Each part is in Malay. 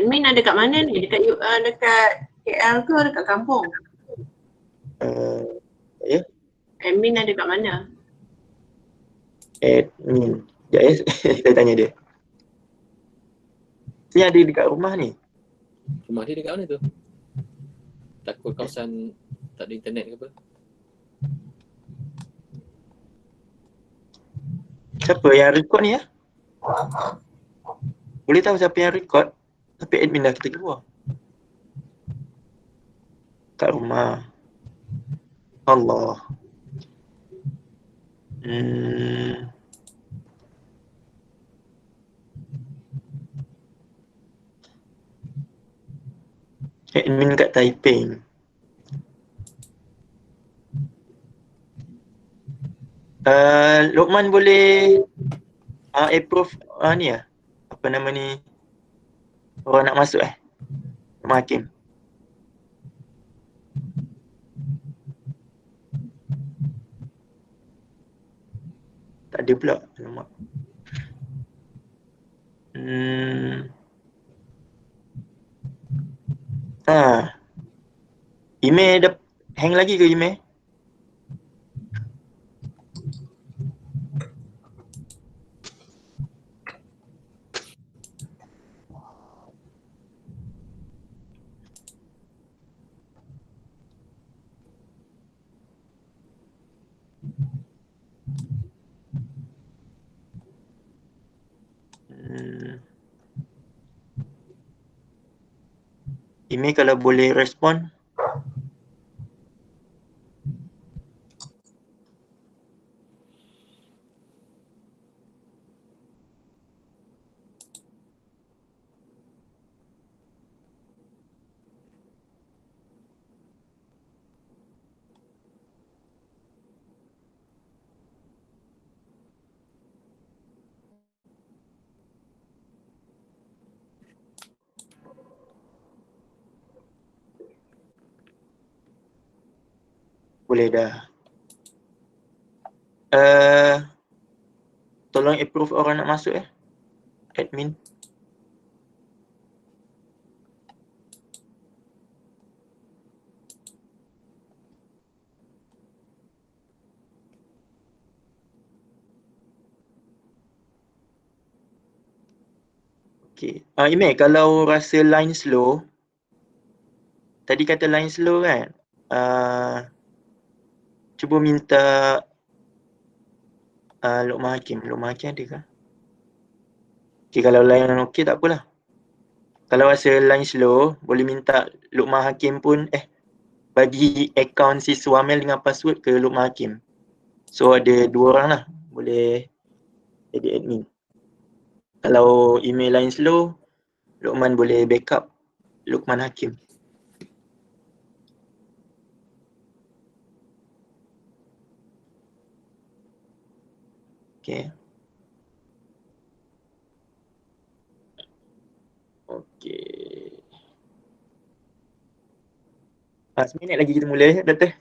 Admin ada kat mana ni? Dekat KL ke dekat kampung? Ya. Admin ada kat mana? Admin. Sekejap ya, saya tanya dia. Dia ada dekat rumah ni. Rumah dia dekat mana tu? Takut kawasan tak ada internet ke apa? Siapa yang record ni ya? Boleh tahu siapa yang record? Tapi admin dah kita keluar. Kat rumah. Allah. Admin kat Taiping. Lokman boleh approve ni ya? Apa nama ni? Orang nak masuk Lokman Hakim. Tak ada pula. Alamak. Email dah hang lagi ke email? Email kalau boleh respon. Boleh dah. Tolong approve orang nak masuk admin. Okay. Email kalau rasa line slow. Tadi kata line slow kan? Cuba minta Lokman Hakim. Lokman Hakim ada ke? Okay, kalau line okey tak apalah. Kalau rasa line slow, boleh minta Lokman Hakim pun bagi akaun si Suamel dengan password ke Lokman Hakim. So ada 2 orang lah boleh jadi admin. Kalau email line slow, Lokman boleh backup Lokman Hakim. Okay. Okay. 1 minit lagi kita mula Doktor.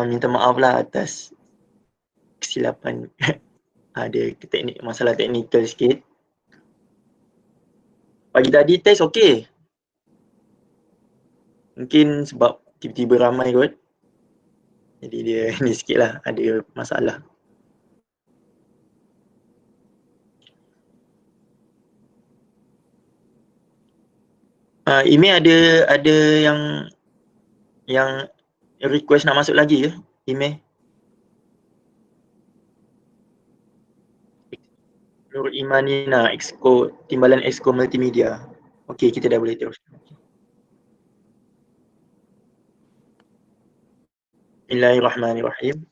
Minta maaf lah atas kesilapan. Ada masalah teknikal sikit. Pagi tadi test okey. Mungkin sebab tiba-tiba ramai kot. Jadi dia ni sikit lah, ada masalah. Email ada yang request nak masuk lagi ke email? Nur Imanina, Exco, Timbalan Exco Multimedia. Okey, kita dah boleh terus. Bismillahirrahmanirrahim.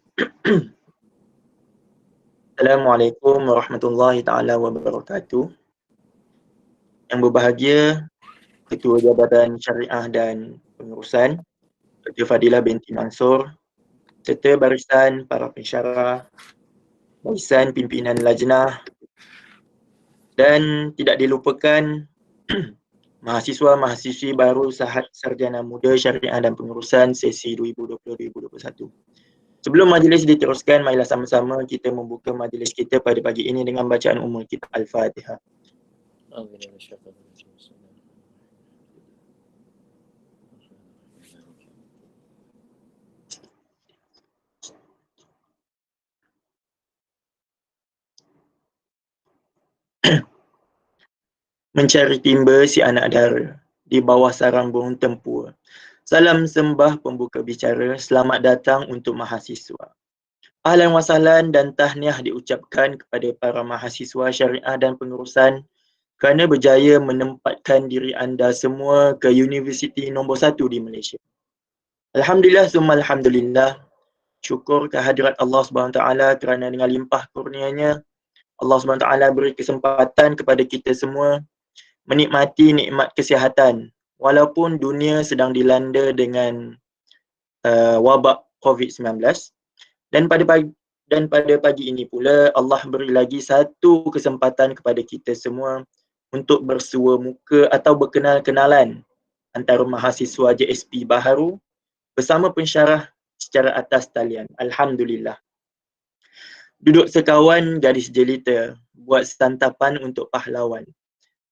Assalamualaikum warahmatullahi taala wabarakatuh. Yang berbahagia, Ketua Jabatan Syariah dan Pengurusan Dr. Fadilah binti Mansur, serta barisan para pensyarah, barisan pimpinan lajnah, dan tidak dilupakan mahasiswa-mahasiswi baru Sahat Sarjana Muda Syariah dan Pengurusan sesi 2020-2021. Sebelum majlis diteruskan, marilah sama-sama kita membuka majlis kita pada pagi ini dengan bacaan umum kita Al-Fatihah. Mencari timba si anak dara di bawah sarang burung tempur. Salam sembah pembuka bicara, selamat datang untuk mahasiswa. Ahlan wa sahlan dan tahniah diucapkan kepada para mahasiswa syariah dan pengurusan kerana berjaya menempatkan diri anda semua ke universiti nombor 1 di Malaysia. Alhamdulillah summa alhamdulillah. Syukur kehadirat Allah SWT kerana dengan limpah kurnianya Allah SWT beri kesempatan kepada kita semua menikmati nikmat kesihatan walaupun dunia sedang dilanda dengan wabak COVID-19. Dan pada pagi ini pula Allah beri lagi satu kesempatan kepada kita semua untuk bersua muka atau berkenal-kenalan antara mahasiswa JSP baharu bersama pensyarah secara atas talian. Alhamdulillah. Duduk sekawan gadis jelita, buat santapan untuk pahlawan.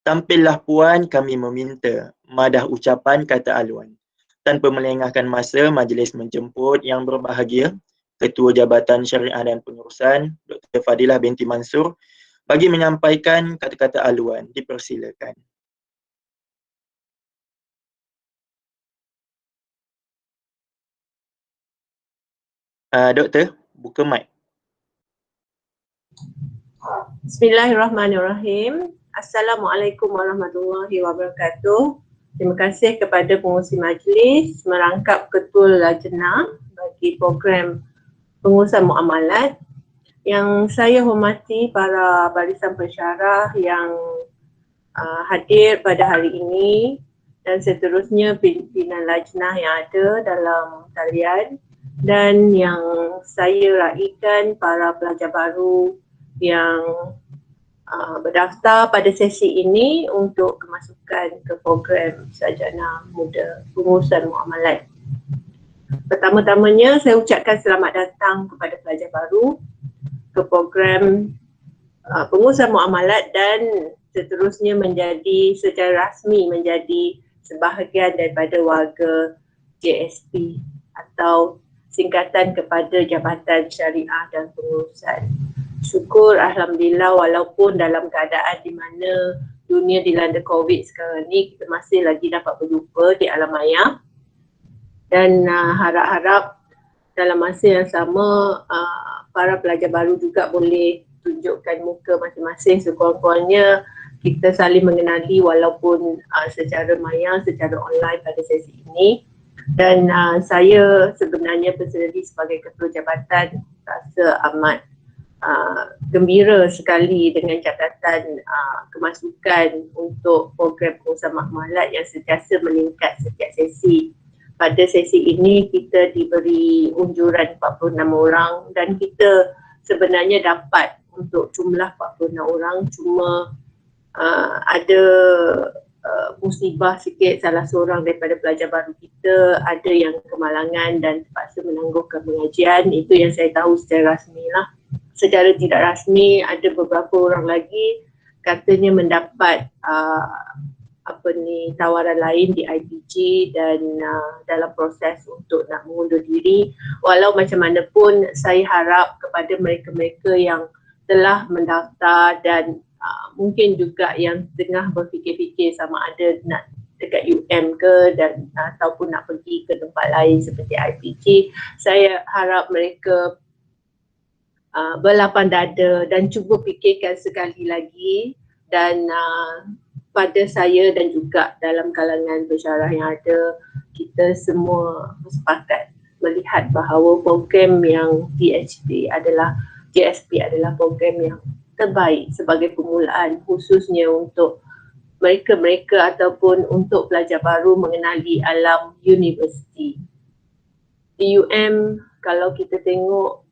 Tampillah puan kami meminta, madah ucapan kata aluan. Tanpa melengahkan masa, majlis menjemput yang berbahagia Ketua Jabatan Syariah dan Pengurusan Dr. Fadilah binti Mansur bagi menyampaikan kata-kata aluan. Dipersilakan. Doktor, buka mic. Bismillahirrahmanirrahim. Assalamualaikum warahmatullahi wabarakatuh. Terima kasih kepada pengurusi majlis merangkap ketua lajnah bagi program pengurusan muamalat. Yang saya hormati para barisan pensyarah yang hadir pada hari ini dan seterusnya pimpinan lajnah yang ada dalam talian dan yang saya raikan para pelajar baru yang berdaftar pada sesi ini untuk kemasukan ke program Sarjana Muda Pengurusan Muamalat. Pertama-tamanya saya ucapkan selamat datang kepada pelajar baru ke program pengurusan muamalat dan seterusnya secara rasmi menjadi sebahagian daripada warga JSP atau singkatan kepada Jabatan Syariah dan Pengurusan. Syukur Alhamdulillah walaupun dalam keadaan di mana dunia dilanda COVID sekarang ni, kita masih lagi dapat berjumpa di alam maya dan harap-harap dalam masa yang sama para pelajar baru juga boleh tunjukkan muka masing-masing sekurang-kurangnya kita saling mengenali walaupun secara maya, secara online pada sesi ini. Dan saya sebenarnya personally sebagai ketua jabatan rasa amat gembira sekali dengan catatan kemasukan untuk program pengurusan muamalat yang sentiasa meningkat setiap sesi. Pada sesi ini kita diberi unjuran 46 orang dan kita sebenarnya dapat untuk jumlah 46 orang cuma ada musibah sikit salah seorang daripada pelajar baru kita ada yang kemalangan dan terpaksa menangguhkan pengajian. Itu yang saya tahu secara rasmi lah. Secara tidak rasmi ada beberapa orang lagi katanya mendapat tawaran lain di IPG dan dalam proses untuk nak mengundur diri. Walau macam mana pun saya harap kepada mereka-mereka yang telah mendaftar dan mungkin juga yang tengah berfikir-fikir sama ada nak dekat UM ke dan ataupun nak pergi ke tempat lain seperti IPG, saya harap mereka berlapang dada dan cuba fikirkan sekali lagi dan pada saya dan juga dalam kalangan pensyarah yang ada, kita semua bersepakat melihat bahawa program yang GSP adalah program yang terbaik sebagai permulaan khususnya untuk mereka-mereka ataupun untuk pelajar baru mengenali alam universiti. Di UM kalau kita tengok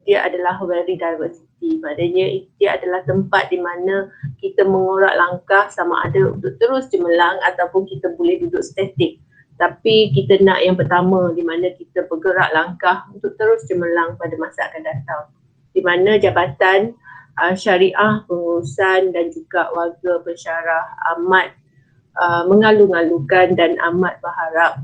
dia adalah very diversity. Maknanya dia adalah tempat di mana kita mengorak langkah sama ada untuk terus cemerlang ataupun kita boleh duduk statik. Tapi kita nak yang pertama di mana kita bergerak langkah untuk terus cemerlang pada masa akan datang. Di mana Jabatan Syariah Pengurusan dan juga Warga Pensyarah amat mengalu-alukan dan amat berharap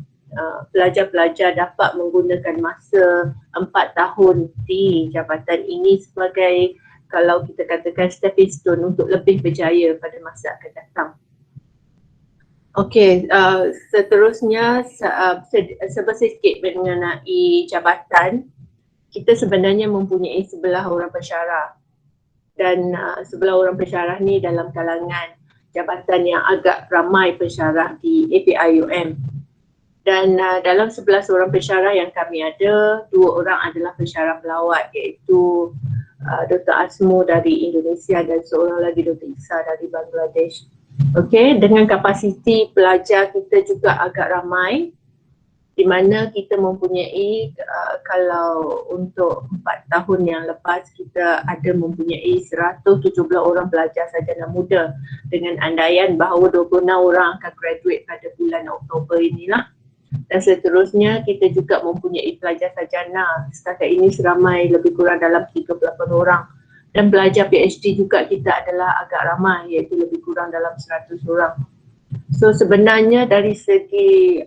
pelajar-pelajar dapat menggunakan masa 4 tahun di jabatan ini sebagai, kalau kita katakan, stepping stone untuk lebih berjaya pada masa akan datang. Okey, seterusnya sedikit mengenai jabatan. Kita sebenarnya mempunyai 11 orang pensyarah dan 11 orang pensyarah ni dalam kalangan jabatan yang agak ramai pensyarah di API UM. Dan dalam 11 orang pensyarah yang kami ada, 2 orang adalah pensyarah pelawat, iaitu Dr. Asmo dari Indonesia dan seorang lagi Dr. Isa dari Bangladesh. Okey, dengan kapasiti pelajar kita juga agak ramai, di mana kita mempunyai kalau untuk 4 tahun yang lepas kita ada mempunyai 117 orang pelajar sarjana muda dengan andaian bahawa 26 orang akan graduate pada bulan Oktober inilah. Dan seterusnya kita juga mempunyai pelajar sarjana setakat ini seramai lebih kurang dalam 38 orang. Dan pelajar PhD juga kita adalah agak ramai, iaitu lebih kurang dalam 100 orang. So sebenarnya dari segi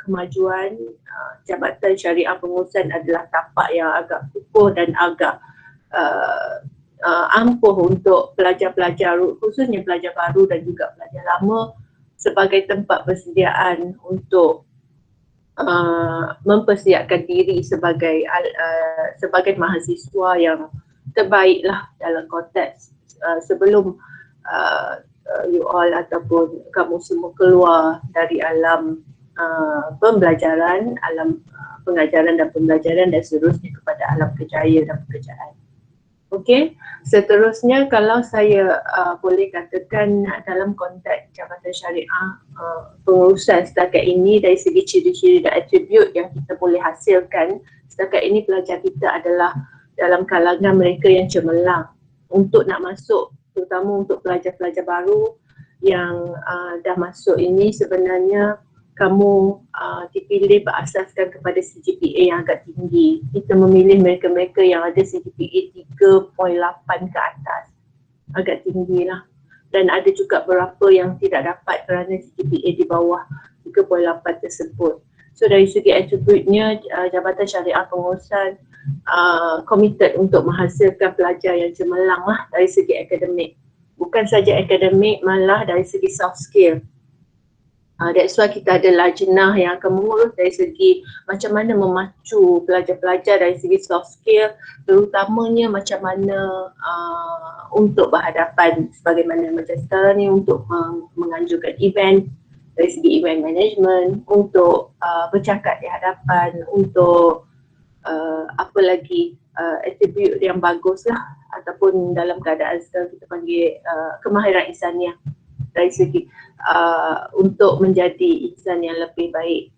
kemajuan Jabatan Syariah Pengurusan adalah tapak yang agak kukuh dan agak ampuh untuk pelajar-pelajar, khususnya pelajar baru dan juga pelajar lama, sebagai tempat persediaan untuk mempersiapkan diri sebagai mahasiswa yang terbaiklah dalam konteks sebelum you all ataupun kamu semua keluar dari alam pembelajaran, alam pengajaran dan pembelajaran dan seterusnya kepada alam kerjaya dan pekerjaan. Okey, seterusnya kalau saya boleh katakan dalam konteks Jabatan Syariah Pengurusan setakat ini, dari segi ciri-ciri dan atribut yang kita boleh hasilkan setakat ini, pelajar kita adalah dalam kalangan mereka yang cemerlang untuk nak masuk, terutama untuk pelajar-pelajar baru yang dah masuk ini. Sebenarnya kamu dipilih berasaskan kepada CGPA yang agak tinggi. Kita memilih mereka-mereka yang ada CGPA 3.8 ke atas, agak tinggi lah. Dan ada juga beberapa yang tidak dapat kerana CGPA di bawah 3.8 tersebut. So dari segi atributnya, Jabatan Syariah Pengurusan committed untuk menghasilkan pelajar yang cemerlang lah dari segi akademik. Bukan saja akademik, malah dari segi soft skill. That's why kita ada lajnah yang akan mengurus dari segi macam mana memacu pelajar-pelajar dari segi soft skill, terutamanya macam mana untuk berhadapan sebagaimana macam sekarang ni, untuk menganjurkan event dari segi event management, untuk bercakap di hadapan, untuk apa lagi atribut yang bagus lah, ataupun dalam keadaan sekarang kita panggil kemahiran insaniah dari segi untuk menjadi insan yang lebih baik.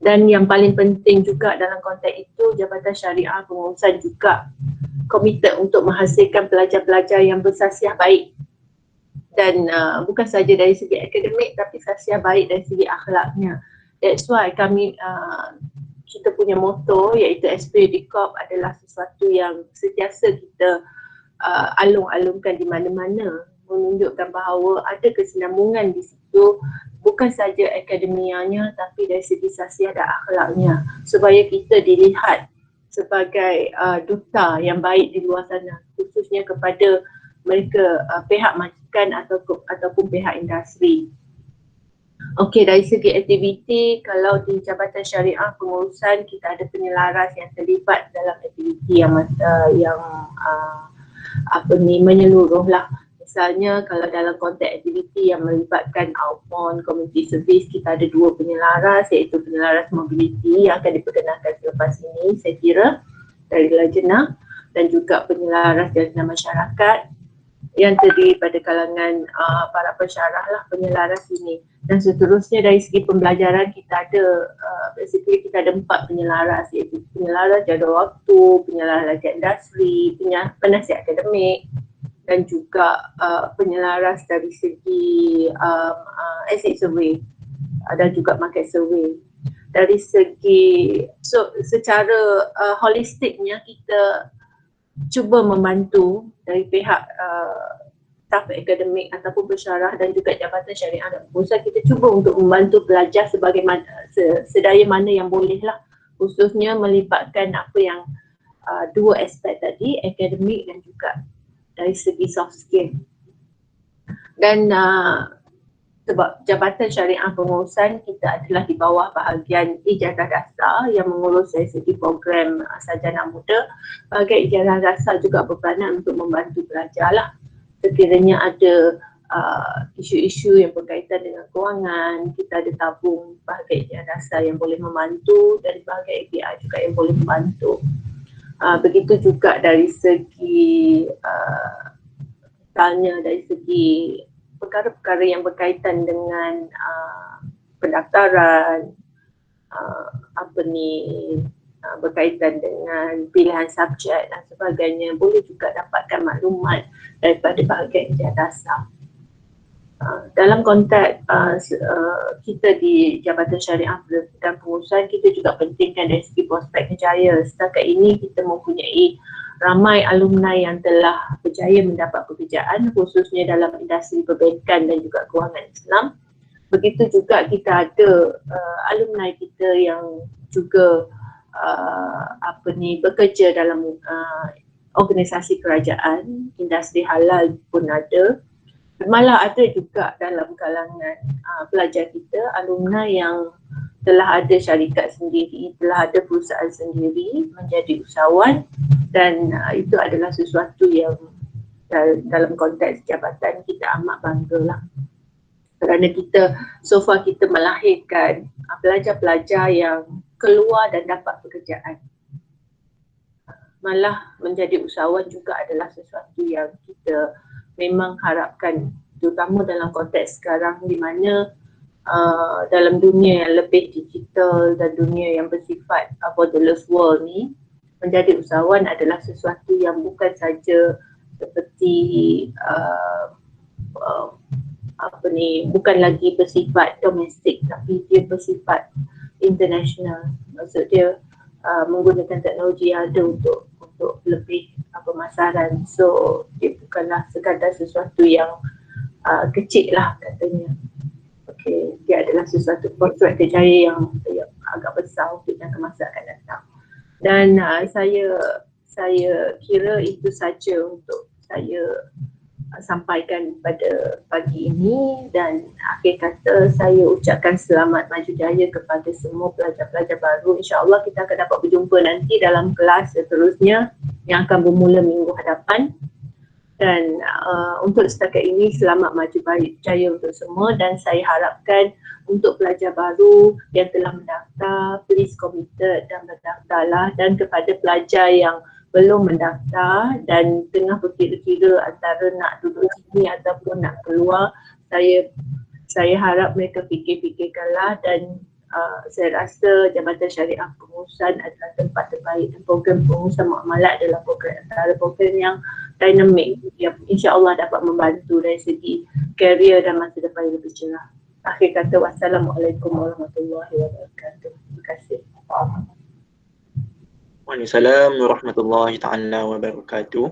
Dan yang paling penting juga dalam konteks itu, Jabatan Syariah Pengurusan juga komited untuk menghasilkan pelajar-pelajar yang bersasiah baik. Dan bukan saja dari segi akademik, tapi sasiah baik dari segi akhlaknya. That's why kami kita punya motto, iaitu Esprit du Corps adalah sesuatu yang sentiasa kita alung-alungkan di mana-mana, menunjukkan bahawa ada kesinambungan di situ, bukan saja akademianya tapi dari segi sasiah dan akhlaknya, supaya kita dilihat sebagai duta yang baik di luar sana, khususnya kepada mereka pihak majikan ataupun pihak industri. Okey, dari segi aktiviti, kalau di Jabatan Syariah Pengurusan kita ada penyelaras yang terlibat dalam aktiviti yang menyeluruh lah. Misalnya kalau dalam konteks aktiviti yang melibatkan outbound community service, kita ada 2 penyelaras, iaitu penyelaras mobility yang akan diperkenalkan selepas ini saya kira dari Lajnah, dan juga penyelaras jalinan masyarakat yang terdiri pada kalangan para pensyarah lah, penyelaras ini. Dan seterusnya dari segi pembelajaran kita ada basically kita ada 4 penyelaras, iaitu penyelaras jadual waktu, penyelaras industri, penasihat akademik, dan juga penyelaras dari segi asset survey dan juga market survey. Dari segi secara holistiknya kita cuba membantu dari pihak staf akademik ataupun pensyarah dan juga Jabatan Syariah dan Pengurusan, kita cuba untuk membantu pelajar sebagaimana sedaya mana yang boleh lah, khususnya melibatkan apa yang dua aspek tadi, akademik dan juga dari segi soft skill. Dan sebab Jabatan Syariah Pengurusan kita adalah di bawah bahagian ijazah dasar yang mengurus dari segi program sarjana muda. Bahagian ijazah dasar juga berperanan untuk membantu pelajar lah. Sekiranya ada isu-isu yang berkaitan dengan kewangan, kita ada tabung bahagian ijazah dasar yang boleh membantu, dari bahagian API juga yang boleh membantu. Begitu juga dari segi misalnya dari segi perkara-perkara yang berkaitan dengan pendaftaran, berkaitan dengan pilihan subjek dan sebagainya, boleh juga dapatkan maklumat daripada bahagian ijazah dasar. Dalam konteks kita di Jabatan Syariah dan Pengurusan, kita juga pentingkan dari segi prospek kerjaya. Setakat ini kita mempunyai ramai alumni yang telah berjaya mendapat pekerjaan, khususnya dalam industri perbankan dan juga kewangan Islam. Begitu juga kita ada alumni kita yang juga bekerja dalam organisasi kerajaan, industri halal pun ada. Malah ada juga dalam kalangan pelajar kita, alumni yang telah ada syarikat sendiri, telah ada perusahaan sendiri, menjadi usahawan, dan itu adalah sesuatu yang dalam konteks jabatan kita amat bangga lah. Kerana kita, so far kita melahirkan pelajar-pelajar yang keluar dan dapat pekerjaan. Malah menjadi usahawan juga adalah sesuatu yang kita memang harapkan, terutama dalam konteks sekarang di mana dalam dunia yang lebih digital dan dunia yang bersifat borderless world ni, menjadi usahawan adalah sesuatu yang bukan saja seperti bukan lagi bersifat domestik, tapi dia bersifat international. Maksud dia menggunakan teknologi yang ada untuk lebih pemasaran. So dia bukanlah sekadar sesuatu yang kecil lah katanya. Okay, dia adalah sesuatu prospek kerjaya yang agak besar untuk jangka masa akan datang. Dan saya kira itu saja untuk saya sampaikan pada pagi ini, dan akhir kata saya ucapkan selamat maju jaya kepada semua pelajar-pelajar baru. InsyaAllah kita akan dapat berjumpa nanti dalam kelas seterusnya yang akan bermula minggu hadapan. Dan untuk setakat ini selamat maju jaya untuk semua, dan saya harapkan untuk pelajar baru yang telah mendaftar, please committed dan berdaftarlah. Dan kepada pelajar yang belum mendaftar dan tengah berkira-kira antara nak duduk sini ataupun nak keluar, saya harap mereka fikir-fikirkanlah, dan saya rasa Jabatan Syariah Pengurusan adalah tempat terbaik, dan program pengurusan muamalat adalah program yang dinamik yang insya-Allah dapat membantu dari segi karier dan masa depan yang lebih cerah. Akhir kata, wassalamualaikum warahmatullahi wabarakatuh. Terima kasih. Waalaikumsalam warahmatullahi taala wabarakatuh.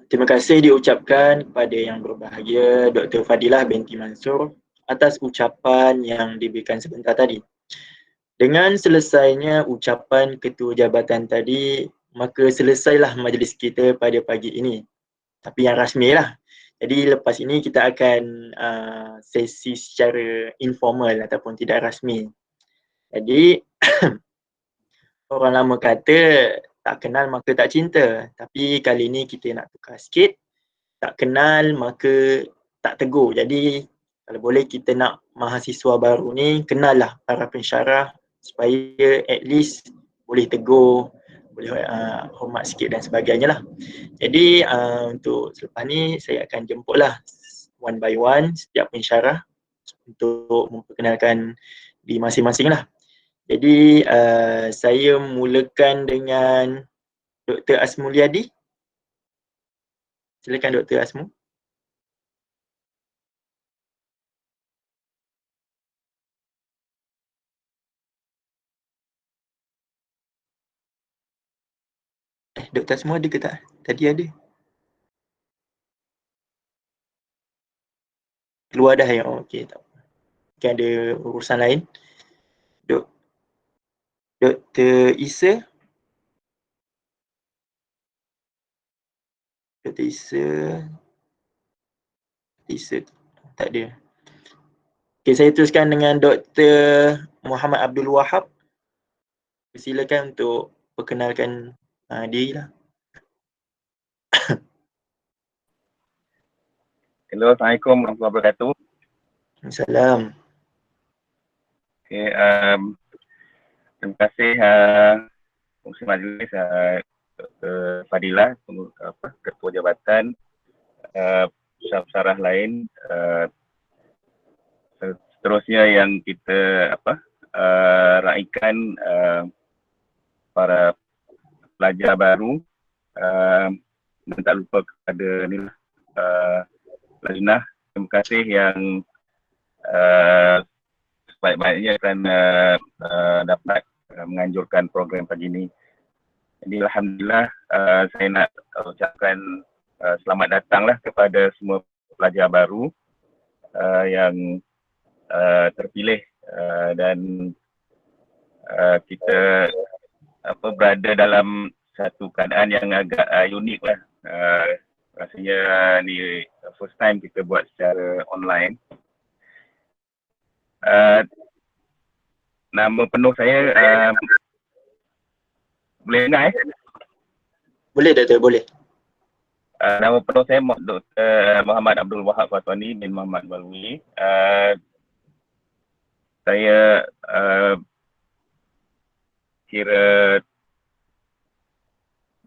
Terima kasih diucapkan kepada yang berbahagia Dr. Fadilah binti Mansur atas ucapan yang diberikan sebentar tadi. Dengan selesainya ucapan Ketua Jabatan tadi, maka selesailah majlis kita pada pagi ini. Tapi yang rasmi lah. Jadi lepas ini kita akan sesi secara informal ataupun tidak rasmi. Jadi orang lama kata tak kenal maka tak cinta. Tapi kali ini kita nak tukar sikit. Tak kenal maka tak tegur. Jadi kalau boleh kita nak mahasiswa baru ni kenal lah para pensyarah supaya at least boleh tegur boleh hormat sikit dan sebagainya lah. Jadi untuk selepas ni saya akan jemputlah one by one setiap pensyarah untuk memperkenalkan di masing-masing lah. Jadi saya mulakan dengan Dr. Asmulyadi. Silakan Dr. Asmu. Dr. Asmu ada ke tak? Tadi ada. Keluar dah ya? Oh, okey, tak. Mungkin ada urusan lain. Dr. Isa. Dr. Isa tak ada. Okey, saya teruskan dengan Dr. Muhammad Abdul Wahab. Silakan untuk perkenalkan diri lah. Hello, Assalamualaikum warahmatullahi wabarakatuh. Assalamualaikum. Okay, terima kasih Pengurusi Majlis Dr. Fadilah, Ketua Jabatan, Pesarah lain, seterusnya yang kita raikan para pelajar baru, dan tak lupa kepada Lajnah, terima kasih yang sebaik-baiknya akan dapat menganjurkan program pagi ini. Jadi alhamdulillah saya nak ucapkan selamat datanglah kepada semua pelajar baru yang terpilih dan kita berada dalam satu keadaan yang agak unik lah. Rasanya ni first time kita buat secara online. Nama penuh saya boleh dengar Boleh Dr. boleh. Nama penuh saya Dr. Muhammad Abdul Wahab Fatwani bin Muhammad Balwi. Saya kira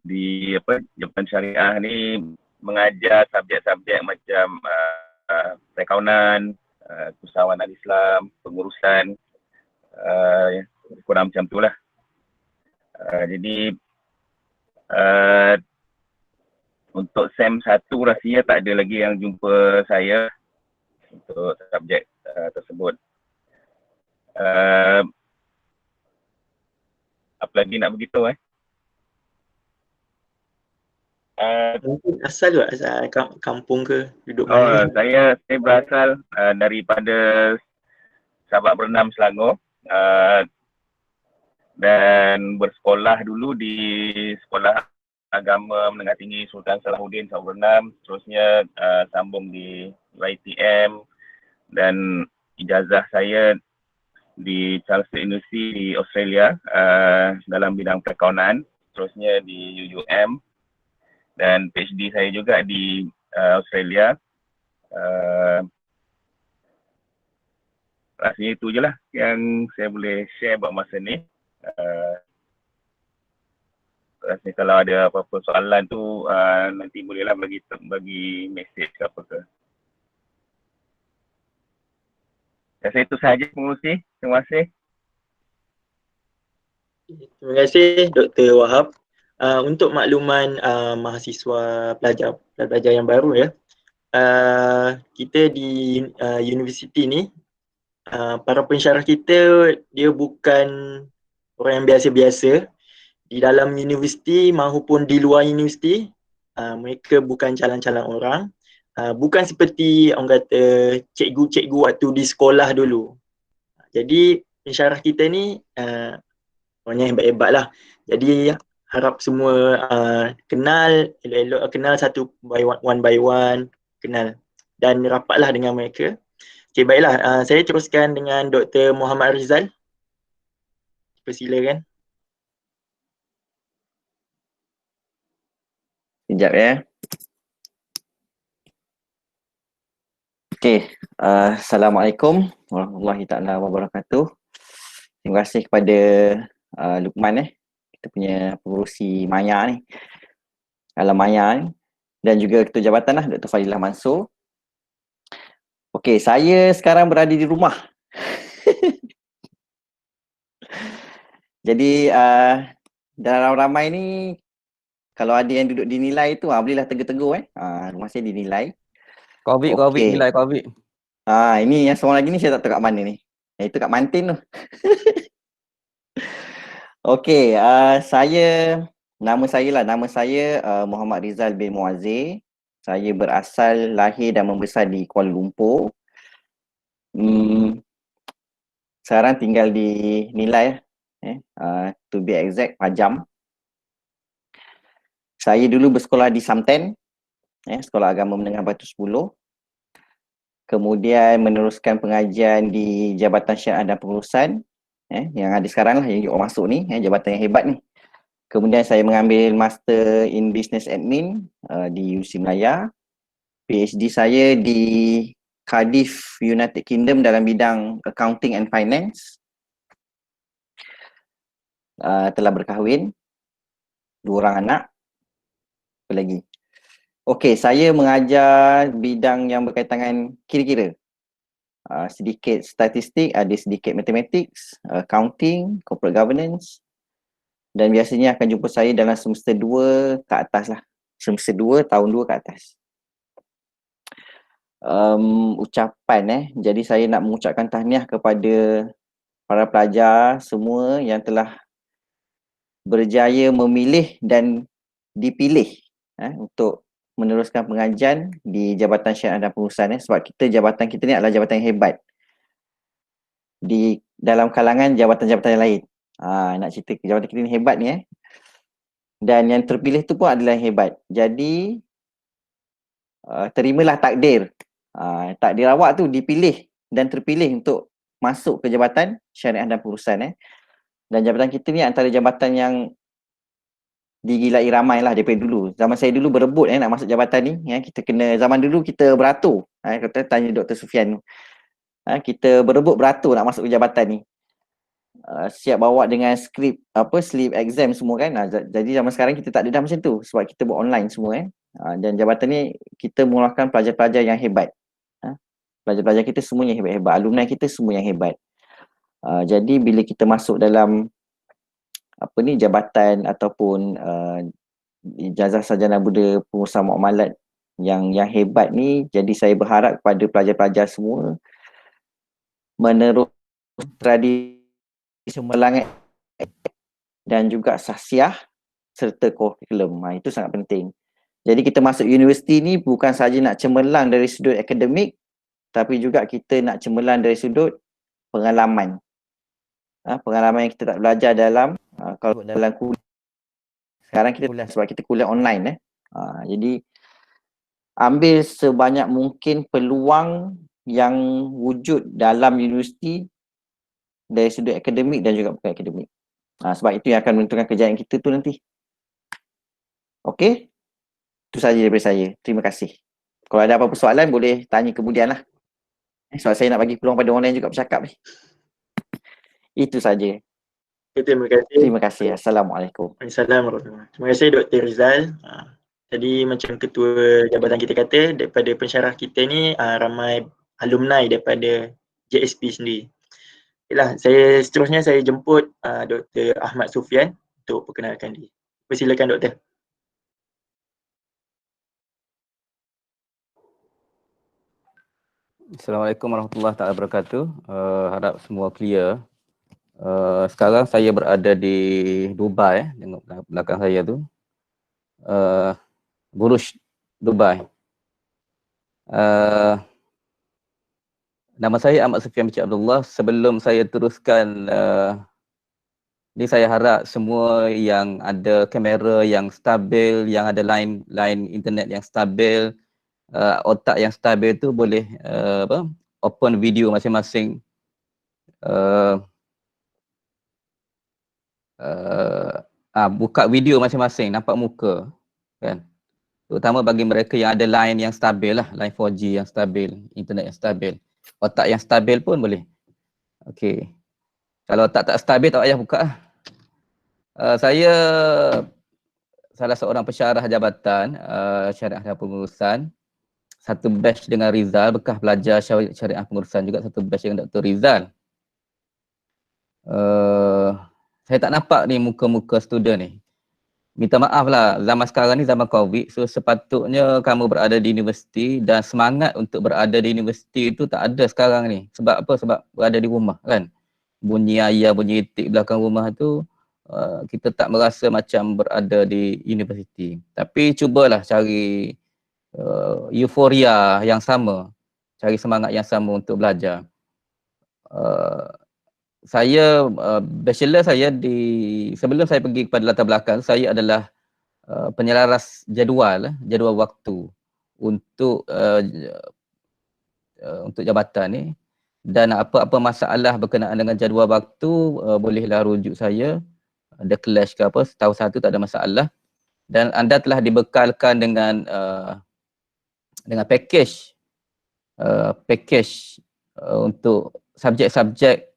di Jabatan Syariah ni mengajar subjek-subjek macam perakaunan, usahawanan Islam, pengurusan, kurang macam tu lah. Jadi untuk SEM 1 rasanya tak ada lagi yang jumpa saya untuk subjek tersebut. Apa lagi nak beritahu Mungkin asal juga, asal kampung ke, duduk mana? Saya berasal daripada Sabak Bernam, Selangor, dan bersekolah dulu di Sekolah Agama Menengah Tinggi Sultan Salahuddin Sabak Bernam, terusnya sambung di YTM dan ijazah saya di Charles University di Australia dalam bidang perakaunan, terusnya di UUM, dan PhD saya juga di Australia. Rasanya itu je lah yang saya boleh share buat masa ni. Rasanya kalau ada apa-apa soalan tu nanti bolehlah bagi mesej ke apa ke. Saya itu sahaja pengurusi. Terima kasih. Terima kasih Dr. Wahab. Untuk makluman mahasiswa pelajar yang baru ya, kita di universiti ni, para pensyarah kita dia bukan orang yang biasa-biasa. Di dalam universiti maupun di luar universiti, mereka bukan calon-calon orang. Bukan seperti orang kata cikgu-cikgu waktu di sekolah dulu. Jadi pensyarah kita ni orang yang hebat-hebat lah. Jadi harap semua kenal, elok-elok kenal satu one by one, kenal dan rapatlah dengan mereka. Okay, baiklah, saya teruskan dengan Dr. Muhammad Rizal. Persilakan. Sekejap ya. Okey, Assalamualaikum warahmatullahi taala wabarakatuh. Terima kasih kepada Luqman kita punya pengurusi Maya ni, Alam Maya ni, dan juga Ketua Jabatan lah, Dr. Fadilah Mansur. Okey, saya sekarang berada di rumah. Jadi dalam ramai ni, kalau ada yang duduk dinilai tu, bolehlah tegur-tegur rumah saya dinilai. Covid Okey. nilai Covid. Ini yang seorang lagi ni saya tak tahu kat mana ni. Itu kat Mantin tu. Okey, nama saya Muhammad Rizal bin Muazzir. Saya berasal, lahir dan membesar di Kuala Lumpur. Sekarang tinggal di Nilai, to be exact, Pajam. Saya dulu bersekolah di Samten, Sekolah Agama Menengah Batu 10. Kemudian meneruskan pengajian di Jabatan Syiarah dan Pengurusan, yang ada sekarang lah, yang masuk ni, jabatan yang hebat ni. Kemudian saya mengambil Master in Business Admin di UC Melaya. PhD saya di Cardiff, United Kingdom dalam bidang Accounting and Finance. Telah berkahwin, 2 orang anak. Apa lagi? Okey, saya mengajar bidang yang berkaitan dengan kira-kira. Sedikit statistik, ada sedikit mathematics, accounting, corporate governance. Dan biasanya akan jumpa saya dalam semester 2 ke atas lah. Semester 2, tahun 2 ke atas. Ucapan jadi saya nak mengucapkan tahniah kepada para pelajar semua yang telah berjaya memilih dan dipilih untuk meneruskan pengajian di Jabatan Syiarah dan Pengurusan, sebab jabatan kita ni adalah jabatan yang hebat di dalam kalangan jabatan-jabatan yang lain. Nak cerita jabatan kita ni hebat ni dan yang terpilih tu pun adalah yang hebat. Jadi terimalah takdir. Takdir awak tu dipilih dan terpilih untuk masuk ke Jabatan Syariah dan Pengurusan. Dan jabatan kita ni antara jabatan yang digilai ramai lah daripada dulu. Zaman saya dulu berebut nak masuk jabatan ni. Kita kena, zaman dulu kita beratur. Kata tanya Dr. Sufian. Kita berebut beratur nak masuk ke jabatan ni. Siap bawa dengan skrip, slip exam semua kan. Jadi zaman sekarang kita tak ada dah macam tu. Sebab kita buat online semua dan jabatan ni kita mengeluarkan pelajar-pelajar yang hebat. Pelajar-pelajar kita semuanya hebat-hebat. Alumni kita semua yang hebat. Jadi bila kita masuk dalam jabatan ataupun ijazah sarjana Buddha Pengurusan Muamalat yang hebat ni, jadi saya berharap kepada pelajar-pelajar semua menerus tradisi Cemerlang dan juga sahsiah serta kurikulum. Itu sangat penting. Jadi kita masuk universiti ni bukan saja nak cemerlang dari sudut akademik, tapi juga kita nak cemerlang dari sudut pengalaman. Pengalaman yang kita tak belajar kalau dalam kuliah. Sekarang kita kuliah sebab kita kuliah online. Jadi ambil sebanyak mungkin peluang yang wujud dalam universiti dari sudut akademik dan juga bukan akademik. Sebab itu yang akan menentukan kejayaan kita tu nanti. Okey? Itu sahaja daripada saya. Terima kasih. Kalau ada apa-apa soalan boleh tanya kemudian lah. Sebab saya nak bagi peluang pada orang lain juga bercakap ni. Itu saja. Terima kasih. Terima kasih. Assalamualaikum. Assalamualaikum. Terima kasih Dr. Rizal. Tadi macam ketua jabatan kita kata, daripada pensyarah kita ni ramai alumni daripada JSP sendiri. Okeylah, seterusnya saya jemput Dr. Ahmad Sufian untuk perkenalkan diri. Persilakan Doktor. Assalamualaikum warahmatullahi wabarakatuh. Harap semua clear. Sekarang saya berada di Dubai, tengok belakang saya tu. Burj Dubai. Nama saya Ahmad Sufian bin Abdullah. Sebelum saya teruskan ni, saya harap semua yang ada kamera yang stabil, yang ada line internet yang stabil, otak yang stabil tu boleh open video masing-masing. Buka video masing-masing, nampak muka kan. Terutama bagi mereka yang ada line yang stabil lah, line 4G yang stabil, internet yang stabil. Otak yang stabil pun boleh. Okey. Kalau tak stabil tak payah buka lah. Saya salah seorang pensyarah jabatan syariah dan pengurusan. Satu batch dengan Rizal, bekas pelajar syariah pengurusan juga satu batch dengan Dr. Rizal. Saya tak nampak ni muka-muka student ni. Minta maaf lah, zaman sekarang ni zaman COVID, so sepatutnya kamu berada di universiti dan semangat untuk berada di universiti itu tak ada sekarang ni. Sebab apa? Sebab berada di rumah kan. Bunyi ayah, bunyi itik belakang rumah tu, kita tak merasa macam berada di universiti. Tapi cubalah cari euforia yang sama, cari semangat yang sama untuk belajar. Saya bachelor saya sebelum saya pergi kepada latar belakang, saya adalah penyelaras jadual waktu untuk jabatan ni, dan apa-apa masalah berkenaan dengan jadual waktu bolehlah rujuk saya, ada clash ke apa, setahu satu tak ada masalah. Dan anda telah dibekalkan dengan package untuk subjek-subjek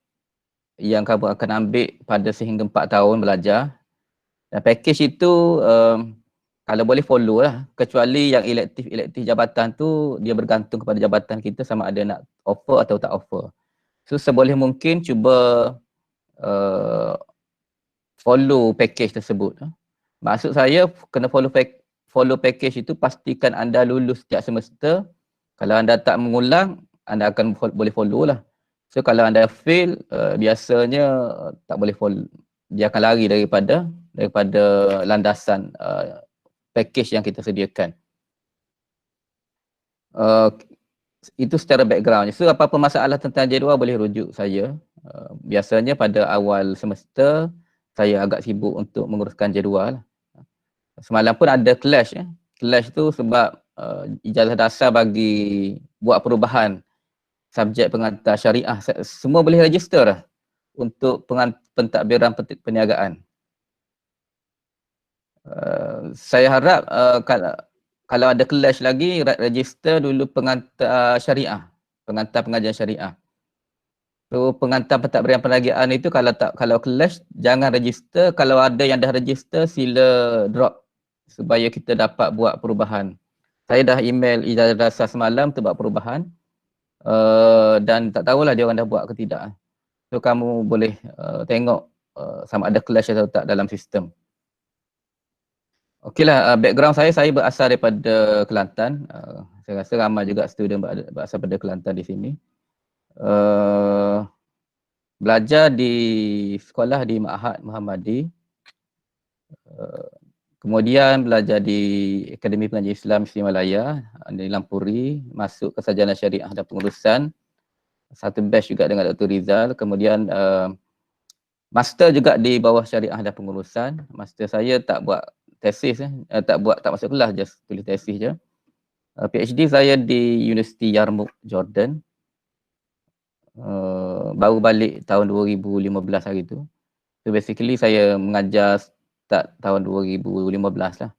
yang kamu akan ambil pada sehingga 4 tahun belajar. Dan package itu kalau boleh follow lah, kecuali yang elektif jabatan tu dia bergantung kepada jabatan kita sama ada nak offer atau tak offer. So seboleh mungkin cuba follow package tersebut. Maksud saya kena follow package itu, pastikan anda lulus setiap semester. Kalau anda tak mengulang, anda akan boleh follow lah. So kalau anda fail, biasanya tak boleh follow. Dia akan lari daripada landasan package yang kita sediakan. Itu secara background. So apa-apa masalah tentang jadual boleh rujuk saya. Biasanya pada awal semester saya agak sibuk untuk menguruskan jadual. Semalam pun ada clash. Clash tu sebab ijazah dasar bagi buat perubahan subjek pengantar syariah. Semua boleh register lah untuk pentadbiran perniagaan. Saya harap kalau ada clash lagi, register dulu pengantar syariah, pengantar pengajian syariah. So pengantar pentadbiran perniagaan itu kalau clash jangan register. Kalau ada yang dah register, sila drop supaya kita dapat buat perubahan. Saya dah email ijazah dasar semalam untuk buat perubahan. Dan tak tahulah dia orang dah buat ke tidak. So kamu boleh tengok sama ada clash atau tak dalam sistem. Okeylah, background saya berasal daripada Kelantan. Saya rasa ramai juga student berasal daripada Kelantan di sini. Belajar di sekolah di Ma'had Muhammadi. Kemudian belajar di Akademi Pengajian Islam Mesti Malaya di Lampuri, masuk ke Sarjana Syariah dan Pengurusan. Satu batch juga dengan Dr. Rizal. Kemudian master juga di bawah Syariah dan Pengurusan. Master saya tak buat tesis, tak masuk kelas, just tulis tesis je. PhD saya di Universiti Yarmouk, Jordan. Baru balik tahun 2015 hari tu. So basically saya mengajar start tahun 2015 lah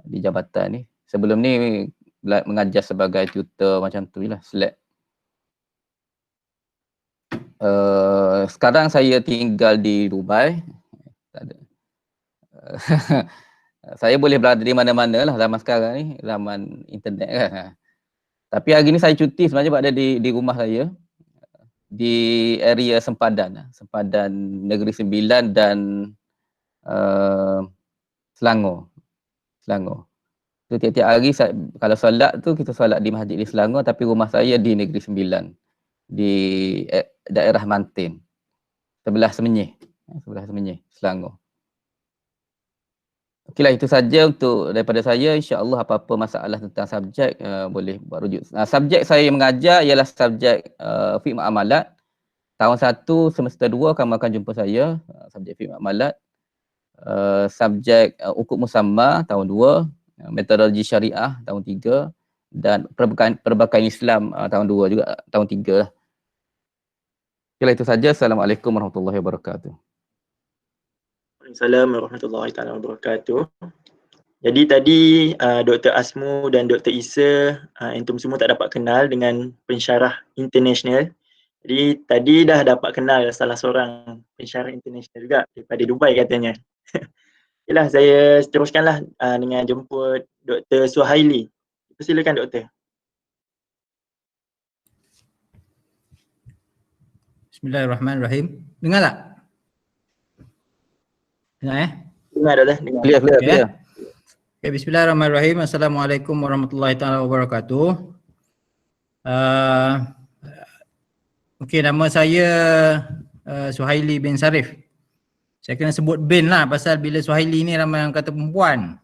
di jabatan ni. Sebelum ni mengajar sebagai tutor macam tu lah, Slack. Sekarang saya tinggal di Dubai. Tak ada. Saya boleh berada di mana-mana lah zaman sekarang ni, zaman internet kan. Tapi hari ni saya cuti sebenarnya berada di rumah saya, di area Sempadan Negeri Sembilan dan Selangor. So tiap-tiap hari kalau solat tu kita solat di masjid di Selangor, tapi rumah saya di Negeri Sembilan, di daerah Mantin, sebelah Semenyih, Selangor. Okeylah, itu saja untuk daripada saya. InsyaAllah apa-apa masalah tentang subjek boleh buat rujuk. Subjek saya mengajar ialah subjek fiqh muamalat. Tahun 1 semester 2 kamu akan jumpa saya, subjek fiqh muamalat. Subjek hukum musamma tahun 2, metodologi syariah tahun 3, dan perbakan Islam tahun 2 juga, tahun 3 lah. Okeylah, itu saja. Assalamualaikum warahmatullahi wabarakatuh. Assalamualaikum warahmatullahi wabarakatuh. Jadi tadi Dr. Asmu dan Dr. Isa, antum semua tak dapat kenal dengan pensyarah international. Jadi tadi dah dapat kenal salah seorang pensyarah international juga daripada Dubai katanya. Yalah, saya teruskanlah dengan jemput Dr. Suhaili. Silakan Doktor. Bismillahirrahmanirrahim. Dengar tak? Dengar Dengar Doktor, dengar. Clear, clear, Okay, clear. Okay, bismillahirrahmanirrahim. Assalamualaikum warahmatullahi taala wabarakatuh. Okay, nama saya Suhaili bin Sarif. Saya kena sebut bin lah pasal bila Suhaili ni ramai yang kata perempuan.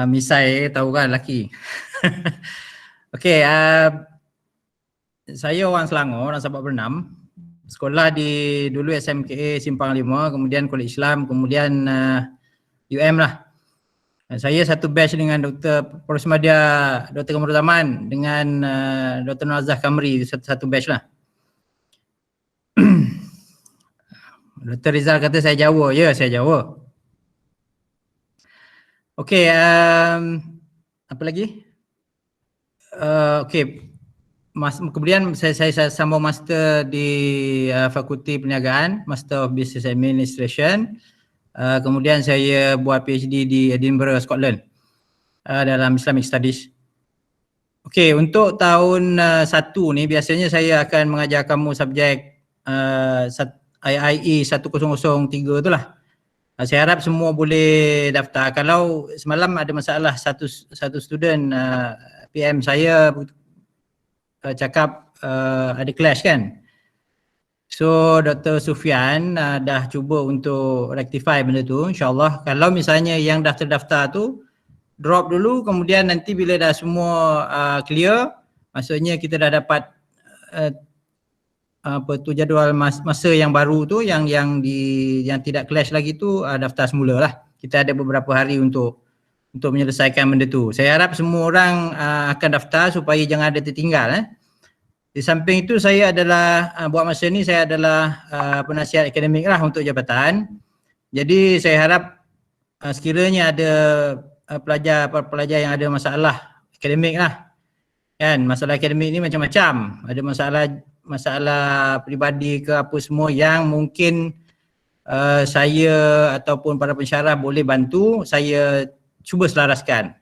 Misai tahu kan lelaki. Okay, saya orang Selangor, orang Sabak Bernam. Sekolah di dulu SMKA Simpang 5, kemudian Kolej Islam, kemudian UM lah. Saya satu batch dengan Dr. Porosmadia, Dr. Kamarul Zaman dengan Dr. Nazah Kamri, satu batch lah. Dr. Rizal kata saya Jawa. Ya, saya Jawa. Okey, apa lagi? Okey. Kemudian saya sambung master di Fakulti Perniagaan, Master of Business Administration. Kemudian saya buat PhD di Edinburgh, Scotland, dalam Islamic Studies. Okey, untuk tahun 1 ni biasanya saya akan mengajar kamu subjek IIE 1003 tu lah. Saya harap semua boleh daftar. Kalau semalam ada masalah, satu student PM saya cakap ada clash kan. So Dr. Sufian dah cuba untuk rectify benda tu. InsyaAllah kalau misalnya yang dah terdaftar tu drop dulu, kemudian nanti bila dah semua clear, maksudnya kita dah dapat jadual masa yang baru tu, yang tidak clash lagi tu, daftar semula lah. Kita ada beberapa hari untuk menyelesaikan benda tu. Saya harap semua orang akan daftar supaya jangan ada tertinggal. Di samping itu saya adalah buat masa ni saya adalah penasihat akademik lah untuk jabatan. Jadi saya harap sekiranya ada pelajar yang ada masalah akademik lah, kan, masalah akademik ni macam-macam. Ada masalah peribadi ke apa semua yang mungkin saya ataupun para pensyarah boleh bantu, saya cuba selaraskan.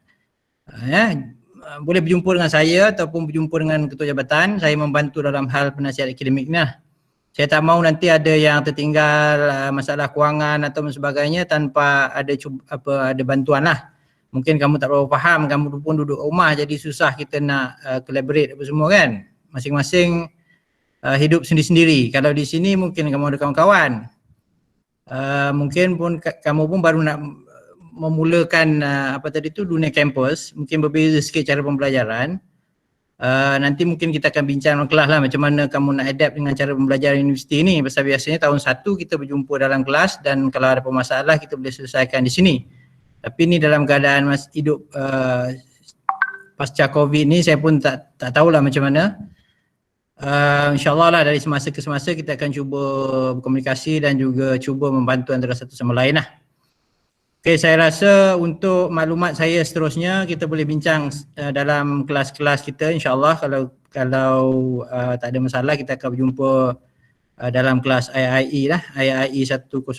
Boleh berjumpa dengan saya ataupun berjumpa dengan ketua jabatan. Saya membantu dalam hal penasihat akademik ni lah. Saya tak mahu nanti ada yang tertinggal masalah kewangan atau sebagainya tanpa ada bantuan lah. Mungkin kamu tak berapa faham, kamu pun duduk rumah jadi susah kita nak collaborate apa semua kan. Masing-masing hidup sendiri-sendiri. Kalau di sini mungkin kamu ada kawan-kawan. Mungkin pun kamu pun baru nak memulakan dunia kampus, mungkin berbeza sikit cara pembelajaran. Nanti mungkin kita akan bincang dalam kelas lah macam mana kamu nak adapt dengan cara pembelajaran universiti ni. Pasal biasanya tahun 1 kita berjumpa dalam kelas dan kalau ada masalah kita boleh selesaikan di sini. Tapi ni dalam keadaan hidup pasca COVID ni saya pun tak tahulah macam mana. InsyaAllah lah dari semasa ke semasa kita akan cuba berkomunikasi dan juga cuba membantu antara satu sama lain lah. Okay, saya rasa untuk maklumat saya seterusnya kita boleh bincang dalam kelas-kelas kita insyaAllah. Kalau tak ada masalah kita akan berjumpa dalam kelas IIE lah, IIE 1003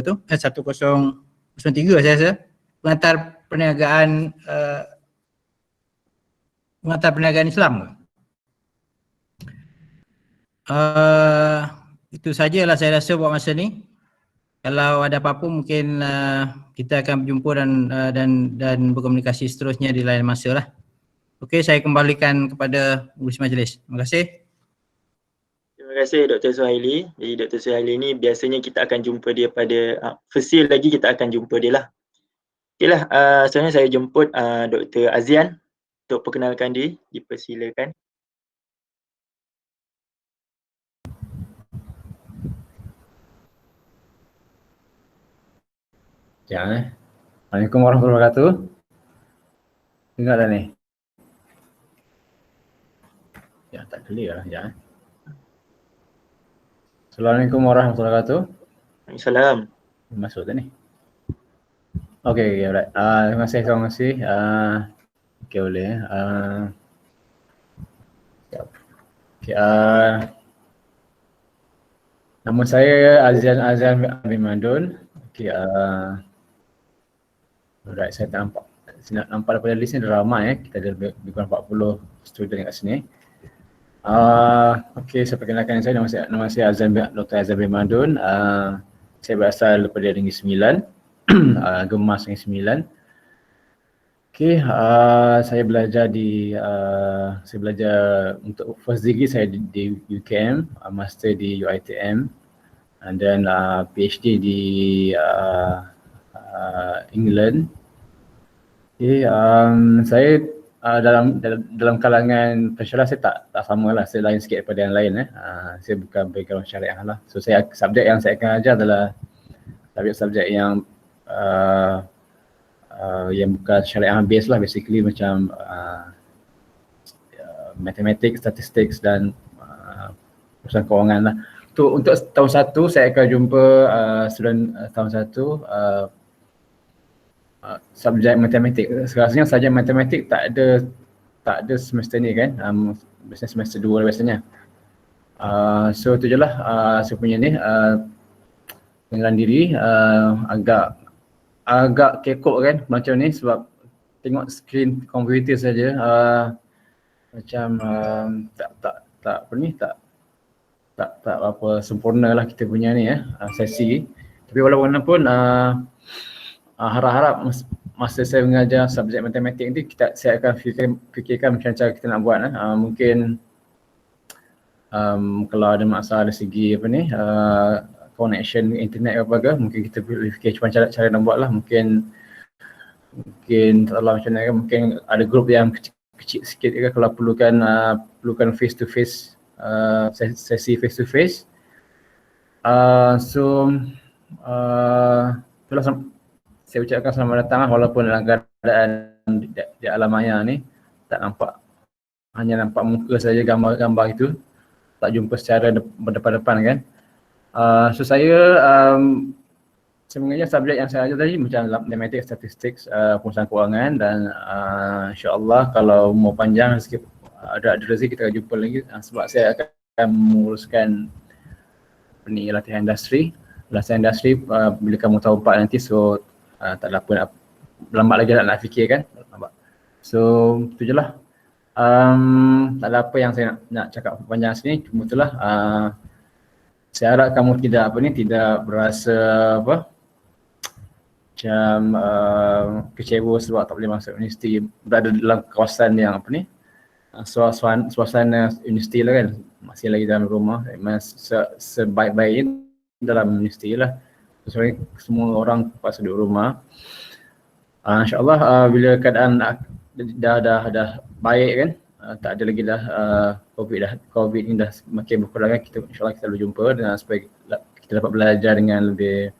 tu, 1003 saya rasa, pengantar perniagaan Islam. Itu sajalah saya rasa buat masa ni. Kalau ada apa-apa mungkin kita akan berjumpa dan berkomunikasi seterusnya di lain masa lah. Okey, saya kembalikan kepada pengurusi majlis. Terima kasih. Terima kasih Dr. Suhaili. Jadi Dr. Suhaili ni biasanya kita akan jumpa dia pada first year lagi kita akan jumpa dia lah. Okeylah, sekarang saya jemput Dr. Azian untuk perkenalkan diri. Dipersilakan. Jangan. Assalamualaikum warahmatullahi wabarakatuh. Dengar dah ni? Ya, tak clear lah. Jangan. Assalamualaikum warahmatullahi wabarakatuh. Waalaikumsalam. Masuk dah ni? Okey, alright. Terima kasih. Okey, boleh. Nama saya Azan bin Madun. Okey, alright, saya tak nampak. Saya nampak daripada list ni ada ramai Kita ada lebih kurang 40 student kat sini. Okey, saya perkenalkan saya. Nama saya Dr. Azan bin Madun. Saya berasal daripada Negeri Sembilan, Gemas Negeri Sembilan. Okey, saya belajar untuk first degree saya di UKM, master di UiTM, and then PhD di England. Okay, saya dalam kalangan pensyarah saya tak sama lah, saya lain sikit daripada yang lain. Saya bukan background syariah lah. So subjek yang saya akan ajar adalah subjek yang bukan syariah based lah, basically macam matematik, statistik dan urusan kewangan lah. Untuk tahun 1 saya akan jumpa student tahun 1 subjek matematik. Rasanya subjek matematik tak ada semester ni kan. Biasanya semester 2 biasanya. So tu je lah saya punya ni pengenalan diri. Agak kekok kan macam ni sebab tengok skrin komputer saja macam tak apa sempurna lah kita punya ni sesi. Tapi walaupun harap-harap masa saya mengajar subjek matematik ni saya akan fikirkan macam cara kita nak buat. Mungkin kalau ada masalah dari segi connection internet apa mungkin kita fikir macam cara nak buat lah. Mungkin kalau macam mana mungkin ada grup yang kecil sikit ke kalau perlukan face to face, sesi face to face. Itulah saya ucapkan selamat datang walaupun dalam keadaan di alam maya ni hanya nampak muka saja, gambar itu, tak jumpa secara berdepan-depan kan. So saya mengajar subjek yang saya ajar tadi macam matematik, statistik, pengurusan kewangan dan insya-Allah kalau mau panjang sikit ada rezeki kita akan jumpa lagi sebab saya akan menguruskan latihan industri. Bila kamu tahun 4 nanti, so tak ada apa lambat lagi nak fikir kan. So itu je lah. Tak ada apa yang saya nak cakap panjang sini, cuma itulah saya harap kamu tidak berasa macam kecewa sebab tak boleh masuk universiti, berada dalam kawasan yang suasana universiti lah kan, masih lagi dalam rumah, sebaik-baiknya dalam universiti lah. Sebenarnya semua orang terpaksa duduk rumah. InsyaAllah bila keadaan dah baik kan, tak ada lagi dah COVID ni dah makin berkurang kan, insyaAllah kita boleh jumpa dan supaya kita dapat belajar dengan lebih,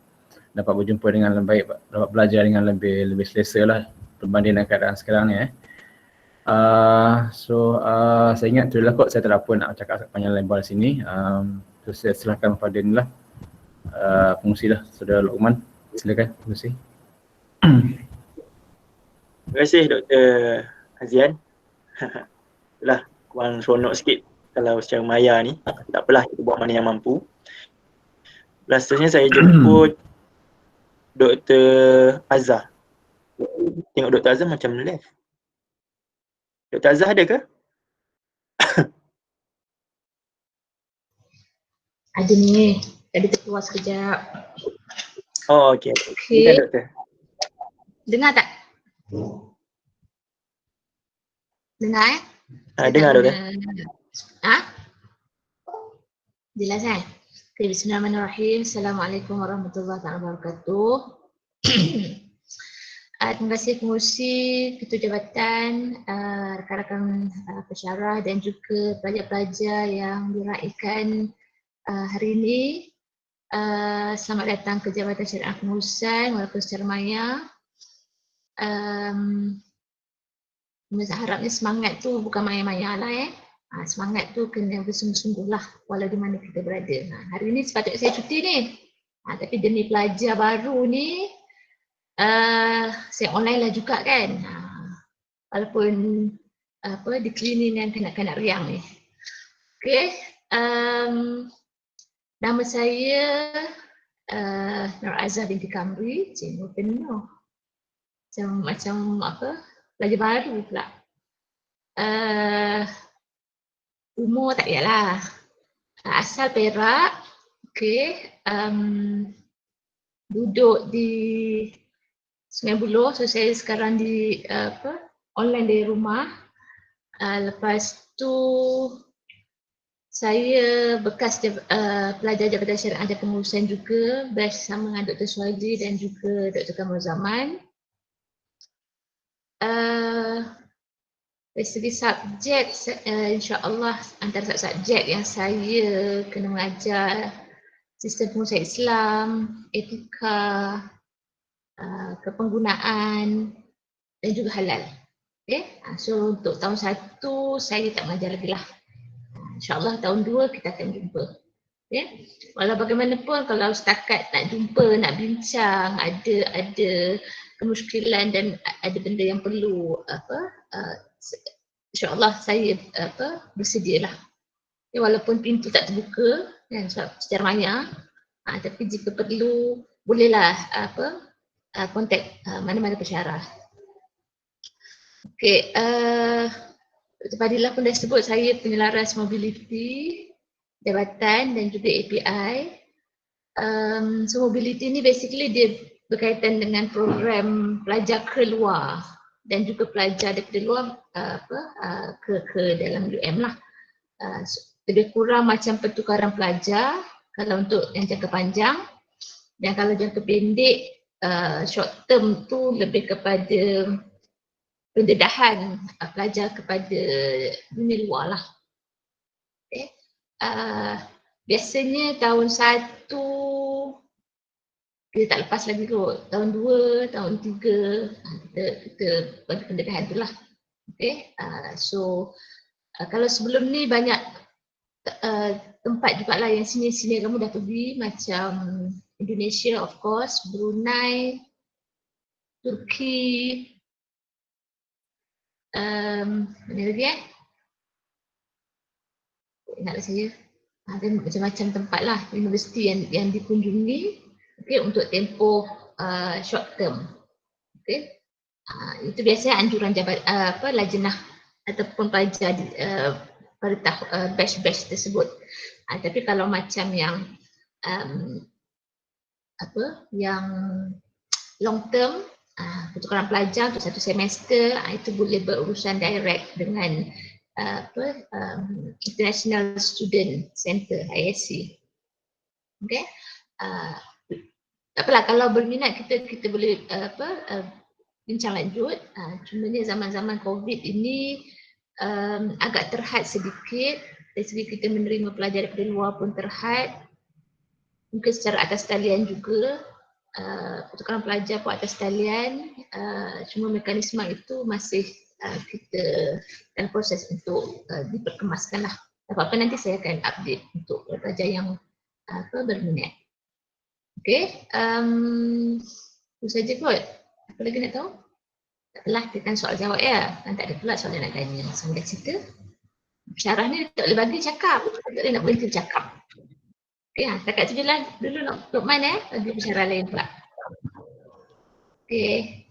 dapat berjumpa dengan lebih baik, dapat belajar dengan lebih selesa lah berbanding dengan keadaan sekarang ni. Saya ingat tu lah kot, saya tak ada apa nak cakap panjang lebar di sini. So saya silakan pada ni lah pengurusi lah, Saudara Luqman, silakan pengurusi. Terima kasih Dr. Azian. Itulah kurang seronok sikit kalau secara maya ni. Tak apalah, kita buat mana yang mampu. Seterusnya saya jemput Dr. Azhar. Tengok Dr. Azhar macam left. Dr. Azhar ada ke? Ada ni. Tadi terkeluar sekejap. Oh, okey. Okay. Doktor. Dengar tak? Dengar Dengar Doktor. Jelas kan? Okay, bismillahirrahmanirrahim. Assalamualaikum warahmatullahi wabarakatuh. Terima kasih pengurusi, ketua jabatan, rakan-rakan pensyarah dan juga pelajar-pelajar yang diraikan hari ini. Selamat datang ke Jabatan Syariah Pengurusan walaupun secara maya. Harapnya semangat tu bukan maya-maya lah semangat tu kena bersungguh-sungguh lah walau di mana kita berada. Hari ni sepatutnya saya cuti ni. Tapi demi pelajar baru ni saya online lah juga kan. Walaupun di cleaning yang kanak-kanak riang ni. Okay. Nama saya Nur Azhar binti Kamri, Cikgu penuh. Macam apa? Pelajar baru pula. Umur tak payahlah. Asal Perak. Okey. Duduk di Sungai Buloh. So saya sekarang di online dari rumah. Lepas tu saya bekas pelajar Jabatan Syariah dan Pengurusan juga, bersama dengan Dr. Suhaji dan juga Dr. Kamal Zaman. Dari segi subjek, insya-Allah antara subjek yang saya kena mengajar sistem pengurusan Islam, etika, kepenggunaan dan juga halal. Okay? So untuk tahun 1 saya tak mengajar lagi lah. InsyaAllah tahun 2 kita akan jumpa. Okay? Walau bagaimanapun kalau setakat nak jumpa, nak bincang, ada kemusykilan dan ada benda yang perlu insyaAllah saya bersedialah. Okay, walaupun pintu tak terbuka kan, secara maya, tapi jika perlu bolehlah kontak mana-mana pensyarah. Okey, Dr. Fadilah pun dah sebut saya penyelaras mobility jabatan dan juga API. So mobility ni basically dia berkaitan dengan program pelajar keluar dan juga pelajar daripada luar ke dalam UM lah. Lebih kurang macam pertukaran pelajar kalau untuk yang jangka panjang, dan kalau jangka pendek short term tu lebih kepada pendedahan pelajar kepada dunia luar lah. Okay. Biasanya tahun 1 kita tak lepas lagi kot, tahun 2, tahun 3 kita bagi pendedahan tu lah. Okay. So kalau sebelum ni banyak tempat juga lah yang senior-senior kamu dah pergi, macam Indonesia of course, Brunei, Turki, mana lagi ingatlah saya. Ada macam-macam tempat lah, universiti yang dikunjungi, okay, untuk tempoh short term. Okay. Itu biasanya anjuran lajnah ataupun pelajar pada batch-batch tersebut. Tapi kalau macam yang yang long term, pertukaran pelajar untuk 1 semester, itu boleh berurusan direct dengan International Student Center ISC. Okay. Tak apalah, kalau berminat kita boleh bincang lanjut. Cumanya zaman-zaman COVID ini agak terhad sedikit, dari segi kita menerima pelajar daripada luar pun terhad. Mungkin secara atas talian juga, pertukaran pelajar pun atas talian, cuma mekanisme itu masih kita dalam proses untuk diperkemaskan lah. Apa-apa nanti saya akan update untuk pelajar yang berminat. Okey, itu saja kot. Apa lagi nak tahu? Tak apalah, kita kan soal jawab ya. Kan tak ada pula soalan nak tanya. Sambil cerita. Syarah ni tak boleh bagi cakap. Tak boleh nak berhenti cakap. Okey, setakat tu je lah dulu Luqman bagi pensyarah lain pula. Okey.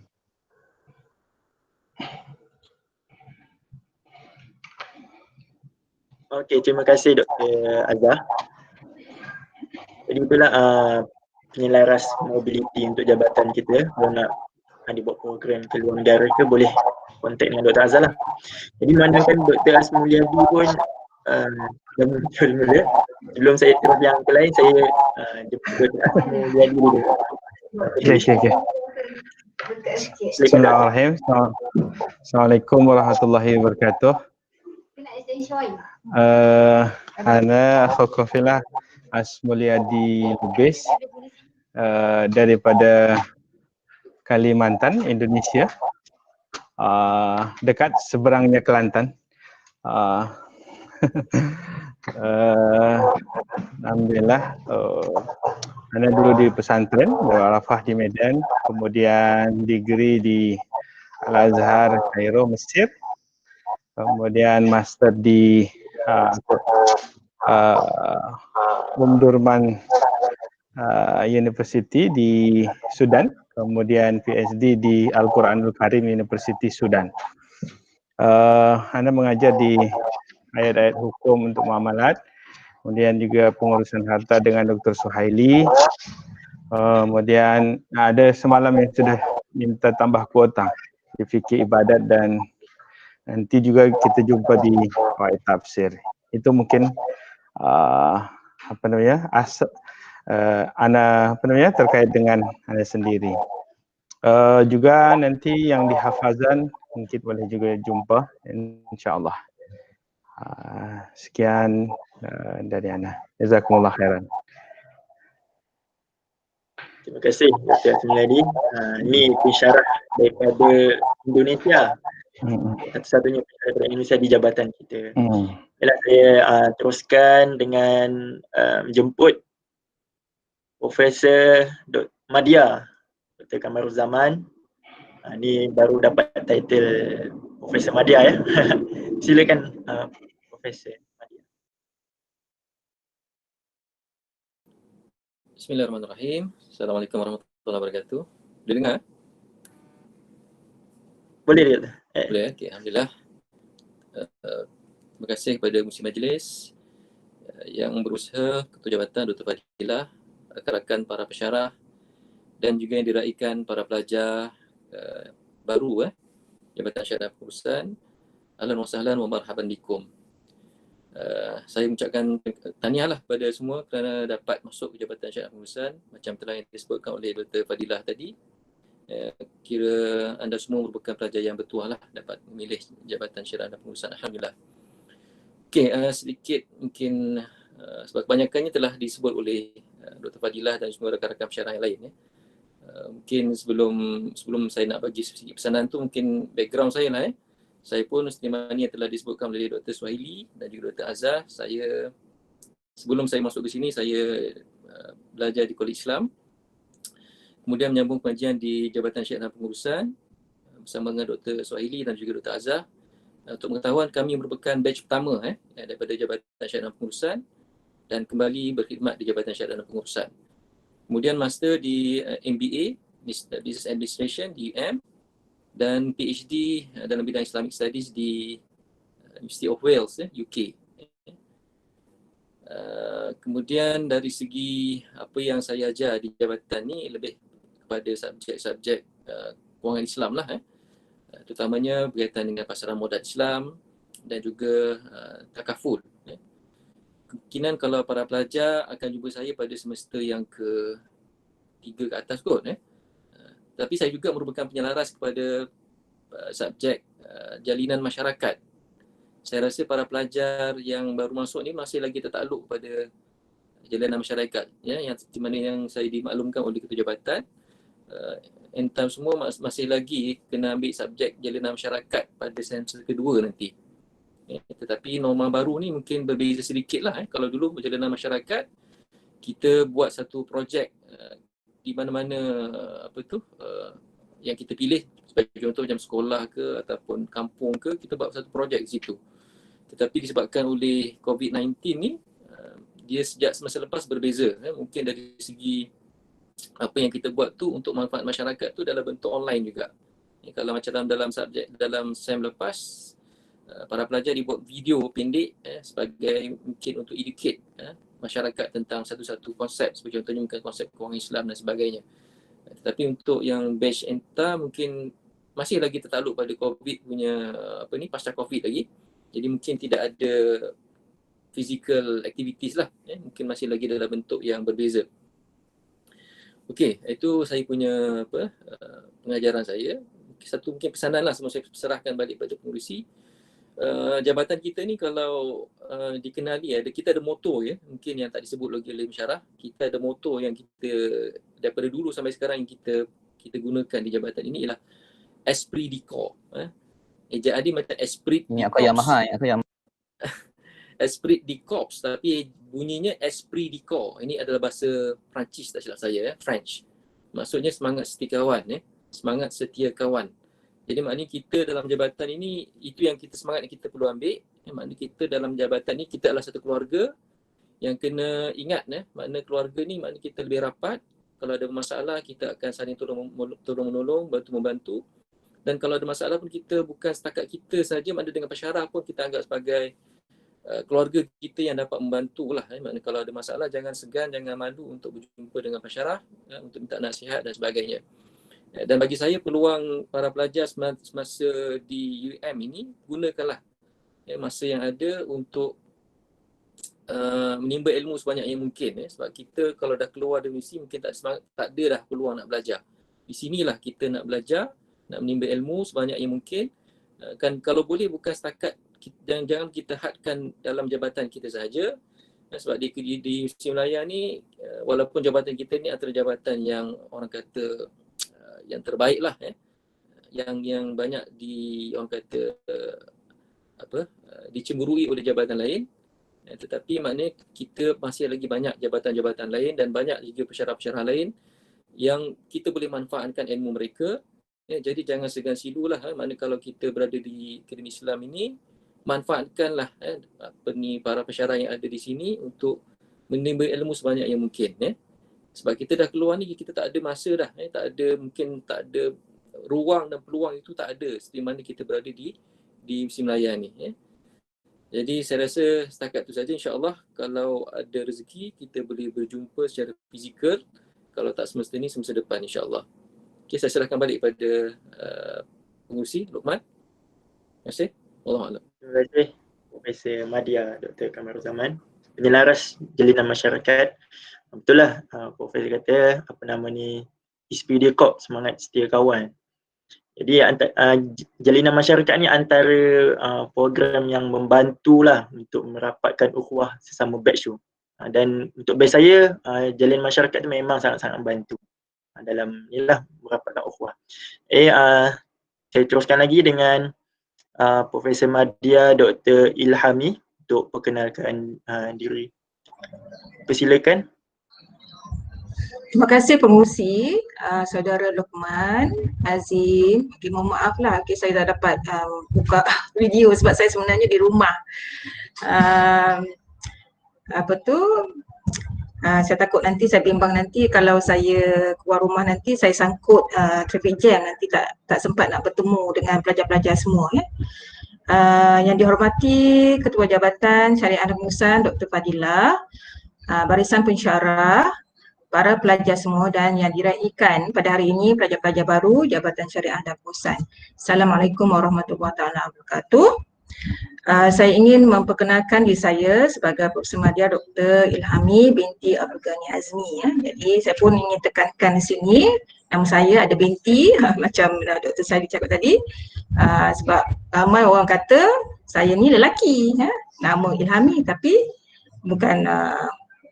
Okey, terima kasih Dr. Azhar. Jadi itulah penyelaras mobility untuk jabatan kita. Kalau nak dibuat program ke luar negara ke, boleh kontak dengan Dr. Azhar lah. Jadi memandangkan Dr. Asmulyadi pun dah muncul mula. Sebelum saya terus yang ke lain, saya jumpa Dr. Asmulyadi dulu. Okay. Bismillahirrahmanirrahim. Assalamualaikum warahmatullahi wabarakatuh. Ana akhukum fillah Asmulyadi Lubis daripada Kalimantan, Indonesia, dekat seberangnya Kelantan. Alhamdulillah, ana dulu di pesantren Al-Arafah di Medan, kemudian degree di Al-Azhar Kairo, Mesir, kemudian master di Omdurman University di Sudan, kemudian PhD di Al-Quranul Karim University Sudan. Anda mengajar di ayat-ayat hukum untuk muamalat, kemudian juga pengurusan harta dengan Dr. Suhaili. Kemudian ada semalam yang sudah minta tambah kuota di fikih ibadat, dan nanti juga kita jumpa di Faedah Tafsir. Itu mungkin terkait dengan Anda sendiri. Juga nanti yang di hafazan mungkin boleh juga jumpa, insyaAllah. Sekian dari Ana. Jazakumullah khairan. Terima kasih Dr. Asmiadi. Ini pensyarah daripada Indonesia. Satu-satunya pensyarah daripada Indonesia di jabatan kita. Yalah, saya teruskan dengan jemput Profesor Madya, Dr. Kamaruzaman. Ni baru dapat title Profesor Madya ya. Silakan Profesor Madya. Bismillahirrahmanirrahim. Assalamualaikum warahmatullahi wabarakatuh. Boleh dengar? Boleh dia. Boleh, okey, alhamdulillah. Terima kasih kepada Musi Majlis yang berusaha, Ketua Jabatan Dr. Fadilah, rakan-rakan para pensyarah dan juga yang diraikan para pelajar baru Jabatan Syarah Pengurusan. Ahlan wa sahlan wa marhaban bikum. Saya mengucapkan tahniahlah kepada semua kerana dapat masuk ke Jabatan Syarah Pengurusan macam telah yang disebutkan oleh Dr. Fadilah tadi. Kira anda semua merupakan pelajar yang bertuah lah dapat memilih Jabatan Syarah dan Pengurusan. Alhamdulillah. Okey, sedikit mungkin sebab kebanyakannya telah disebut oleh Dr. Fadilah dan semua rakan-rakan pensyarah yang lain. Mungkin sebelum saya nak bagi sedikit pesanan tu, mungkin background saya lah. Saya pun seperti mana yang telah disebutkan oleh Dr. Suhaili dan juga Dr. Azhar, saya sebelum saya masuk ke sini saya belajar di Kolej Islam. Kemudian menyambung pengajian di Jabatan Syarah dan Pengurusan bersama dengan Dr. Suhaili dan juga Dr. Azhar. Untuk pengetahuan, kami merupakan batch pertama daripada Jabatan Syarah dan Pengurusan dan kembali berkhidmat di Jabatan Syarah dan Pengurusan. Kemudian master di MBA, Business Administration di UM, dan PhD dalam bidang Islamic Studies di University of Wales, UK. Kemudian dari segi apa yang saya ajar di jabatan ni lebih kepada subjek-subjek kewangan Islam lah, terutamanya berkaitan dengan pasaran modal Islam dan juga takaful. Kemungkinan kalau para pelajar akan jumpa saya pada semester yang ke-3 ke atas kot. Tapi saya juga merupakan penyelaras kepada subjek jalinan masyarakat. Saya rasa para pelajar yang baru masuk ni masih lagi tertakluk kepada jalinan masyarakat, yang di mana yang saya dimaklumkan oleh Ketua Jabatan. Entah semua masih lagi kena ambil subjek jalinan masyarakat pada semester kedua nanti. Tetapi norma baru ni mungkin berbeza sedikit lah. Kalau dulu perjalanan masyarakat, kita buat satu projek di mana-mana yang kita pilih, sebagai contoh macam sekolah ke ataupun kampung ke, kita buat satu projek di situ. Tetapi disebabkan oleh COVID-19 ni, dia sejak semasa lepas berbeza. Mungkin dari segi apa yang kita buat tu untuk manfaat masyarakat tu dalam bentuk online juga. Kalau macam dalam subjek dalam SEM lepas, para pelajar dibuat video pendek sebagai mungkin untuk educate masyarakat tentang satu-satu konsep, seperti contohnya mungkin konsep kewangan Islam dan sebagainya. Tetapi untuk yang batch entah mungkin masih lagi tertakluk pada COVID punya pasca COVID lagi. Jadi mungkin tidak ada physical activities lah, mungkin masih lagi dalam bentuk yang berbeza. Okey, itu saya punya pengajaran saya. Satu mungkin pesanan lah sebelum saya serahkan balik pada pengurusi. Jabatan kita ni kalau dikenali, kita ada moto mungkin yang tak disebut lagi oleh pensyarah. Kita ada moto yang kita daripada dulu sampai sekarang yang kita gunakan di jabatan ini ialah Esprit de Corps. Ejaan dia macam Esprit de Corps. Esprit de Corps, tapi bunyinya Esprit de Corps. Ini adalah bahasa Perancis tak silap saya, French. Maksudnya semangat setia kawan, semangat setia kawan. Jadi maknanya kita dalam jabatan ini, itu yang kita semangat yang kita perlu ambil, Maknanya kita dalam jabatan ni kita adalah satu keluarga yang kena ingat makna keluarga ni makna kita lebih rapat. Kalau ada masalah kita akan saling tolong menolong, bantu membantu. Dan kalau ada masalah pun kita bukan setakat kita saja, makna dengan pesyarah pun kita anggap sebagai keluarga kita yang dapat membantu lah. Maknanya kalau ada masalah jangan segan, jangan malu untuk berjumpa dengan pesyarah, untuk minta nasihat dan sebagainya. Dan bagi saya peluang para pelajar semasa di UM ini, gunakanlah masa yang ada untuk menimba ilmu sebanyak yang mungkin. Sebab kita kalau dah keluar dari misi mungkin tak ada dah peluang nak belajar. Di sinilah kita nak belajar, nak menimba ilmu sebanyak yang mungkin. Kan kalau boleh bukan setakat jangan kita hadkan dalam jabatan kita sahaja. Sebab di Misi Melayu ni walaupun jabatan kita ni antara jabatan yang orang kata yang terbaik lah, yang banyak orang kata dicemburui oleh jabatan lain. Tetapi maknanya kita masih lagi banyak jabatan-jabatan lain dan banyak juga pesyarah-pesyarah lain yang kita boleh manfaatkan ilmu mereka. Jadi jangan segan silulah. Maknanya kalau kita berada di Akademi Islam ini, manfaatkanlah para pesyarah yang ada di sini untuk menimba ilmu sebanyak yang mungkin. Sebab kita dah keluar ni, kita tak ada masa dah. Mungkin tak ada ruang dan peluang itu tak ada seperti mana kita berada di Misi Melayu ni. Jadi saya rasa setakat tu saja, insya-Allah kalau ada rezeki kita boleh berjumpa secara fizikal, kalau tak semasa ni semasa depan insya-Allah. Okey, saya serahkan balik pada pengurusi Luqman. Terima kasih. Wallahualam. Terima kasih Profesor Madya Dr. Kamaruzaman, penyelaras jalinan masyarakat. Betul lah Profesor kata Ispedia Corp, semangat setia kawan. Jadi jalinan masyarakat ni antara program yang membantulah untuk merapatkan ukhuwah sesama batch tu. Dan untuk batch saya, jalinan masyarakat tu memang sangat-sangat membantu dalam inilah merapatkan ukhuwah. Saya teruskan lagi dengan Profesor Madya Dr. Ilhami untuk perkenalkan diri. Persilakan. Terima kasih pengurusi, saudara Luqman, Azim. Okay, mohon maaf lah, saya dah dapat buka video sebab saya sebenarnya di rumah. Saya takut nanti, saya bimbang nanti kalau saya keluar rumah nanti saya sangkut traffic jam, nanti tak sempat nak bertemu dengan pelajar-pelajar semua. Yang dihormati Ketua Jabatan Syariah dan Pengurusan Dr. Fadilah, barisan pensyarah, para pelajar semua dan yang diraikan pada hari ini pelajar-pelajar baru Jabatan Syariah dan Pengurusan. Assalamualaikum warahmatullahi wabarakatuh. Saya ingin memperkenalkan diri saya sebagai Profesor Madya Dr. Ilhami binti Abdul Ghani Azmi. Jadi saya pun ingin tekankan di sini nama saya ada binti macam Dr. Saidi cakap tadi, sebab ramai orang kata saya ni lelaki, nama Ilhami tapi bukan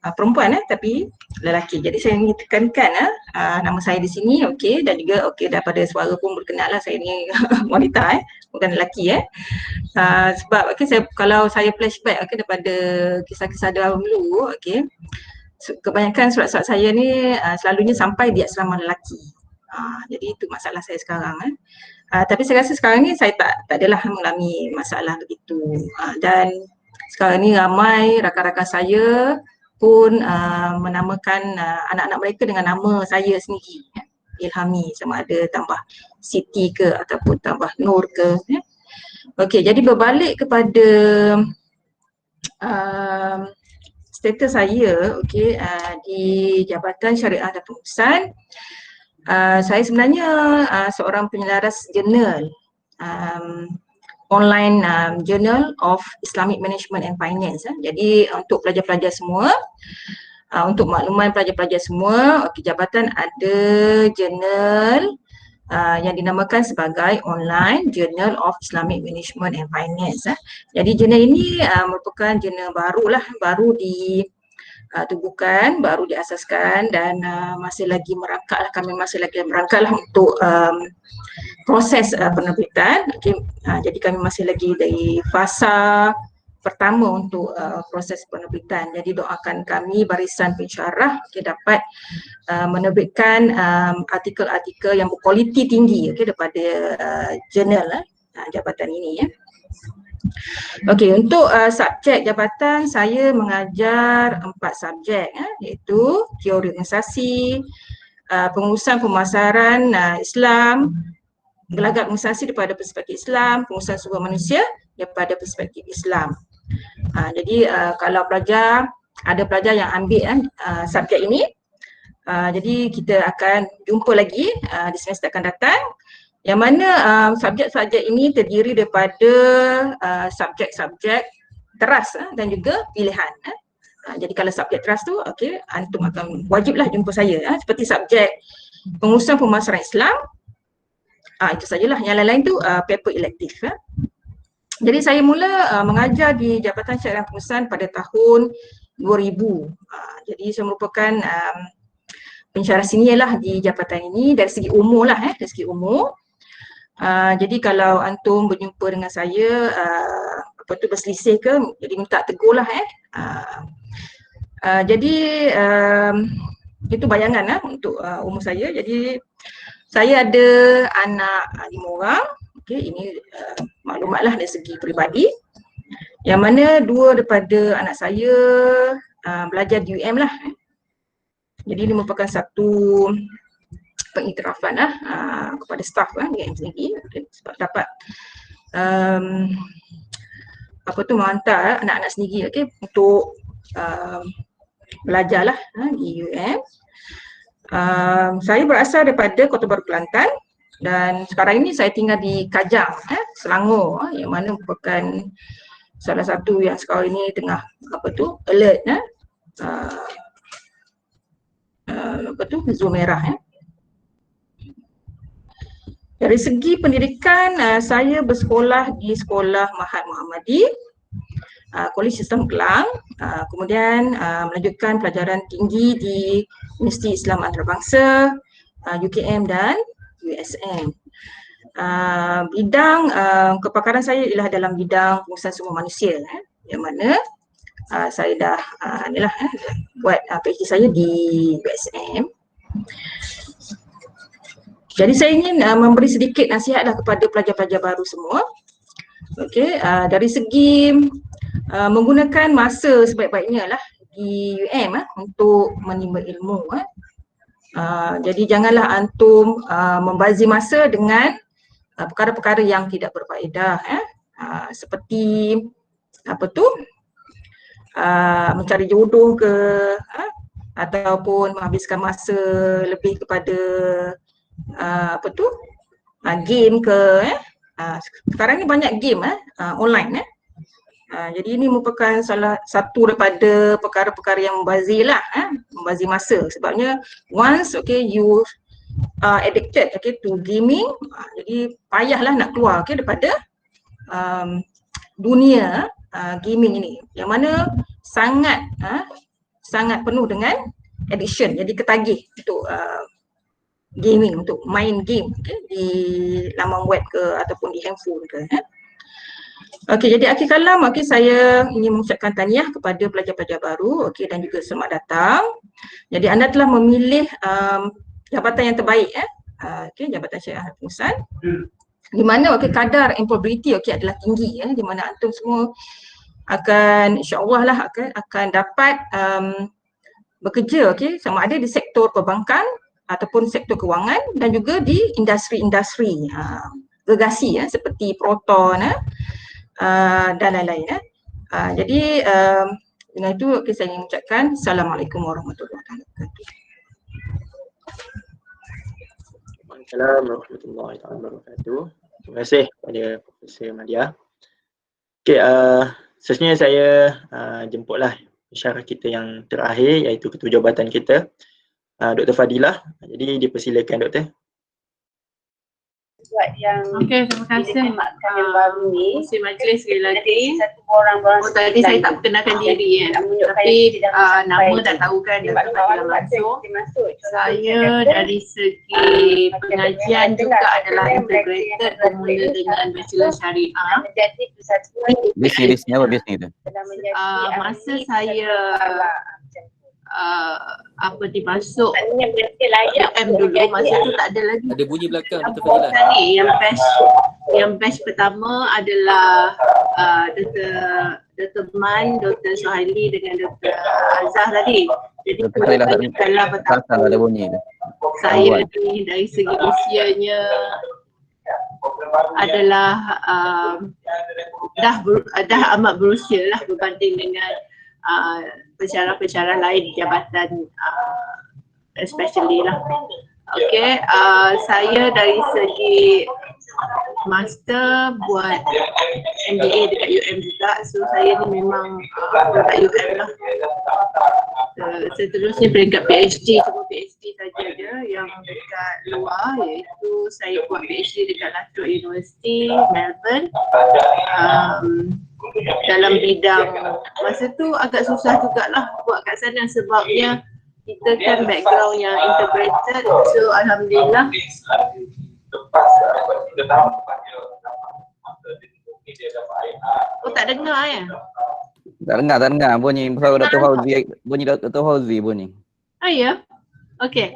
perempuan tapi lelaki. Jadi saya ingin tekankan nama saya di sini, okey, dan juga okey daripada suara pun berkenal lah saya ni wanita bukan lelaki sebab kalau saya flashback daripada kisah-kisah dahulu, kebanyakan surat-surat saya ni selalunya sampai di asrama lelaki. Jadi itu masalah saya sekarang tapi saya rasa sekarang ni saya tak adalah mengalami masalah begitu. Dan sekarang ni ramai rakan-rakan saya pun menamakan anak-anak mereka dengan nama saya sendiri, Ilhami, sama ada tambah Siti ke ataupun tambah Nur ke. Okey, jadi berbalik kepada status saya di Jabatan Syariah dan Pengurusan. Saya sebenarnya seorang penyelaras jurnal online Journal of Islamic Management and Finance. Jadi untuk pelajar-pelajar semua, untuk makluman pelajar-pelajar semua, jabatan ada jurnal yang dinamakan sebagai Online Journal of Islamic Management and Finance. Jadi jurnal ini merupakan jurnal baru ditubuhkan, baru diasaskan dan kami masih lagi merangkak untuk proses penerbitan. Jadi kami masih lagi dari fasa pertama untuk proses penerbitan. Jadi doakan kami barisan pensyarah dapat menerbitkan artikel-artikel yang berkualiti tinggi daripada jurnal jabatan ini. Okey, untuk subjek jabatan saya mengajar 4 subjek iaitu teori organisasi, pengurusan pemasaran Islam, gelagat organisasi daripada perspektif Islam, pengurusan sumber manusia daripada perspektif Islam. Jadi kalau ada pelajar yang ambil subjek ini, jadi kita akan jumpa lagi di semester akan datang, yang mana subjek-subjek ini terdiri daripada subjek-subjek teras dan juga pilihan. Jadi kalau subjek teras tu, okey, antum akan wajiblah jumpa saya seperti subjek pengurusan pemasaran Islam. Itu sajalah, yang lain-lain tu paper elektif. Jadi saya mula mengajar di Jabatan Syariah Pengurusan pada tahun 2000. Jadi saya merupakan pensyarah senior lah di jabatan ini dari segi umur lah, dari segi umur. Jadi kalau antum berjumpa dengan saya berselisih ke, jadi minta tegur lah jadi itu bayangan untuk umur saya. Jadi saya ada anak 5 orang. Okey, ini maklumatlah dari segi peribadi. Yang mana 2 daripada anak saya belajar di UM lah. Jadi ini merupakan satu pengiktirafan kepada staf di UM sendiri, sebab dapat menghantar anak-anak sendiri untuk belajarlah di UM. Saya berasal daripada Kota Baru Kelantan dan sekarang ini saya tinggal di Kajang, Selangor, yang mana merupakan salah satu yang sekarang ini tengah alert zon merah. Dari segi pendidikan, saya bersekolah di Sekolah Mahat Muhammadi, Kolej Islam Kelang, kemudian melanjutkan pelajaran tinggi di Universiti Islam Antarabangsa, UKM dan USM. Bidang kepakaran saya ialah dalam bidang pengurusan sumber manusia, yang mana saya dah buat PhD saya di USM. Jadi saya ingin memberi sedikit nasihatlah kepada pelajar-pelajar baru semua. Okey, dari segi menggunakan masa sebaik-baiknya lah di UM untuk menimba ilmu. Jadi janganlah antum membazir masa dengan perkara-perkara yang tidak berfaedah, seperti mencari jodoh ke, ataupun menghabiskan masa lebih kepada game ke. Sekarang ni banyak game online. Jadi ini merupakan salah satu daripada perkara-perkara yang membazir lah, membazir masa. Sebabnya once you addicted to gaming, jadi payahlah nak keluar daripada dunia gaming ini, yang mana sangat penuh dengan addiction. Jadi ketagih untuk gaming, untuk main game di laman web ke ataupun di handphone ke. Okey, jadi akhir kalam saya ingin mengucapkan tahniah kepada pelajar-pelajar baru, dan juga selamat datang. Jadi anda telah memilih jabatan yang terbaik, Jabatan Syariah Pengurusan, di mana kadar employability adalah tinggi, di mana antum semua akan insya-Allah lah akan dapat bekerja sama ada di sektor perbankan ataupun sektor kewangan dan juga di industri-industri gergasi seperti Proton dan lain-lain. Jadi dengan itu saya ingin mengucapkan Assalamualaikum warahmatullahi wabarakatuh. Assalamualaikum warahmatullahi wabarakatuh. Terima kasih kepada Profesor Madia. Okey, seterusnya saya jemputlah pensyarah kita yang terakhir, iaitu Ketua Jabatan kita, Dr. Fadilah. Jadi dipersilakan Doktor. Okey, terima kasih yang baru ni. Majlis sekali lagi. Tadi saya tak perkenalkan diri tapi nama dah tahu kan Dr. Fadilah Mansur. Saya dari segi pengajian juga adalah integrated bermula dengan Bachelor Syariah. Bisnisnya apa bisnis tu? Masa saya dimasuk UM dulu, masa tu tak ada lagi. Ada bunyi belakang Dr. Fadilah. Yang batch pertama adalah Dr. Man, Dr. Suhaili dengan Dr. Azhar tadi. Jadi dalam betapa ada bunyi tu. saya ni dari segi usianya adalah dah amat berusia lah berbanding dengan pensyarah-pensyarah lain jabatan especially lah. Okay, saya dari segi master buat MBA dekat UM juga, so saya ni memang dekat UM lah. Seterusnya peringkat PhD, cuma PhD saja je yang dekat luar, iaitu saya buat PhD dekat La Trobe University, Melbourne. Dalam bidang, masa tu agak susah jugalah buat kat sana sebabnya kita kan background yang integrated, so alhamdulillah tak dengar ya? Tak dengar bunyi suara Dr. Fauzi, bunyi Dr. Fauzi bunyi. Ya? Okay.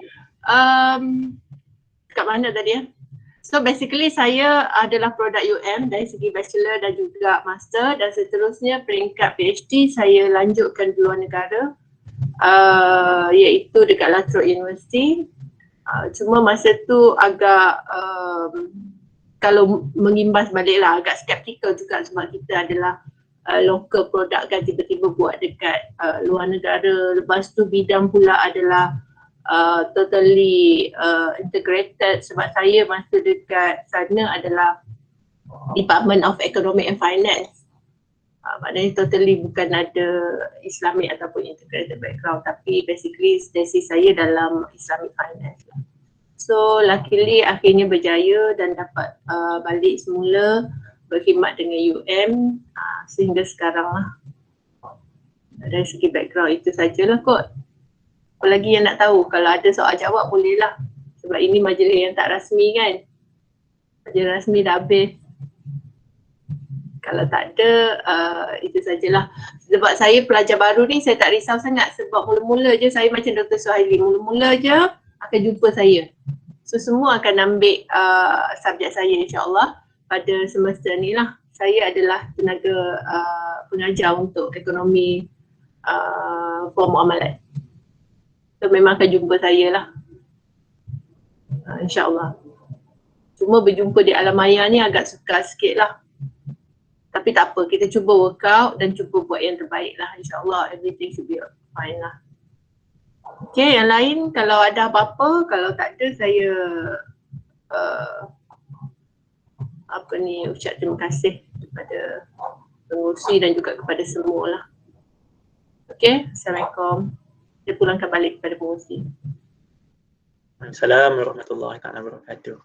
Kat mana tadi ya? So basically saya adalah produk UM dari segi bachelor dan juga master, dan seterusnya peringkat PhD saya lanjutkan di luar negara, iaitu dekat La Trobe University. Cuma masa tu agak kalau mengimbas balik lah agak skeptical juga sebab kita adalah local product kan, tiba-tiba buat dekat luar negara. Lepas tu bidang pula adalah totally integrated sebab saya masa dekat sana adalah Department of Economic and Finance. Maknanya totally bukan ada Islamic ataupun integrated background, tapi basically tesis saya dalam Islamic Finance lah. So luckily akhirnya berjaya dan dapat balik semula berkhidmat dengan UM sehingga sekarang lah. Dari segi background itu sajalah kot. Apa lagi yang nak tahu? Kalau ada soal jawab boleh lah. Sebab ini majlis yang tak rasmi kan. Majlis rasmi dah habis. Kalau tak ada, itu sajalah. Sebab saya pelajar baru ni saya tak risau sangat sebab mula-mula je saya macam Dr. Suhaili. Mula-mula je akan jumpa saya. So semua akan ambil subjek saya insyaAllah pada semester ni lah. Saya adalah tenaga pengajar untuk ekonomi form muamalat. So memang akan jumpa saya lah. InsyaAllah. Cuma berjumpa di alam maya ni agak sukar sikit lah. Tapi tak apa, kita cuba workout dan cuba buat yang terbaik lah. InsyaAllah everything should be fine lah. Okay, yang lain kalau ada apa-apa, kalau tak ada saya ucap terima kasih kepada pengurusi dan juga kepada semua lah. Okay, Assalamualaikum. Saya pulangkan balik kepada pengurusi. Assalamualaikum warahmatullahi wabarakatuh.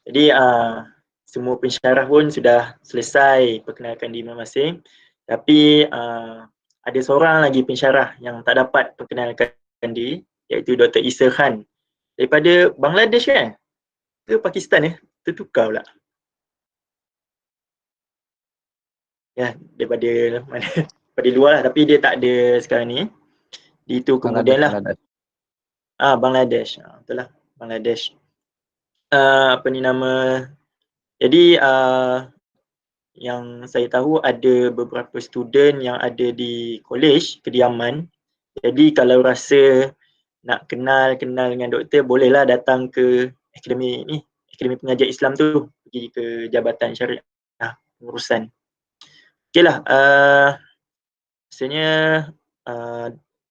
Jadi semua pensyarah pun sudah selesai perkenalkan diri masing-masing, tapi ada seorang lagi pensyarah yang tak dapat perkenalkan diri, iaitu Dr. Isa Khan daripada Bangladesh kan? Ke Pakistan ya? Tertukar pula. Ya, daripada mana? Daripada luar lah, tapi dia tak ada sekarang ni. Itu kemudian lah. Bangladesh. Betul lah, Bangladesh. Apa ni nama? Jadi yang saya tahu ada beberapa student yang ada di college kediaman. Jadi kalau rasa nak kenal dengan doktor, bolehlah datang ke akademi ni, Akademi Pengajar Islam tu, pergi ke Jabatan Syariah Pengurusan. Okeylah, rasanya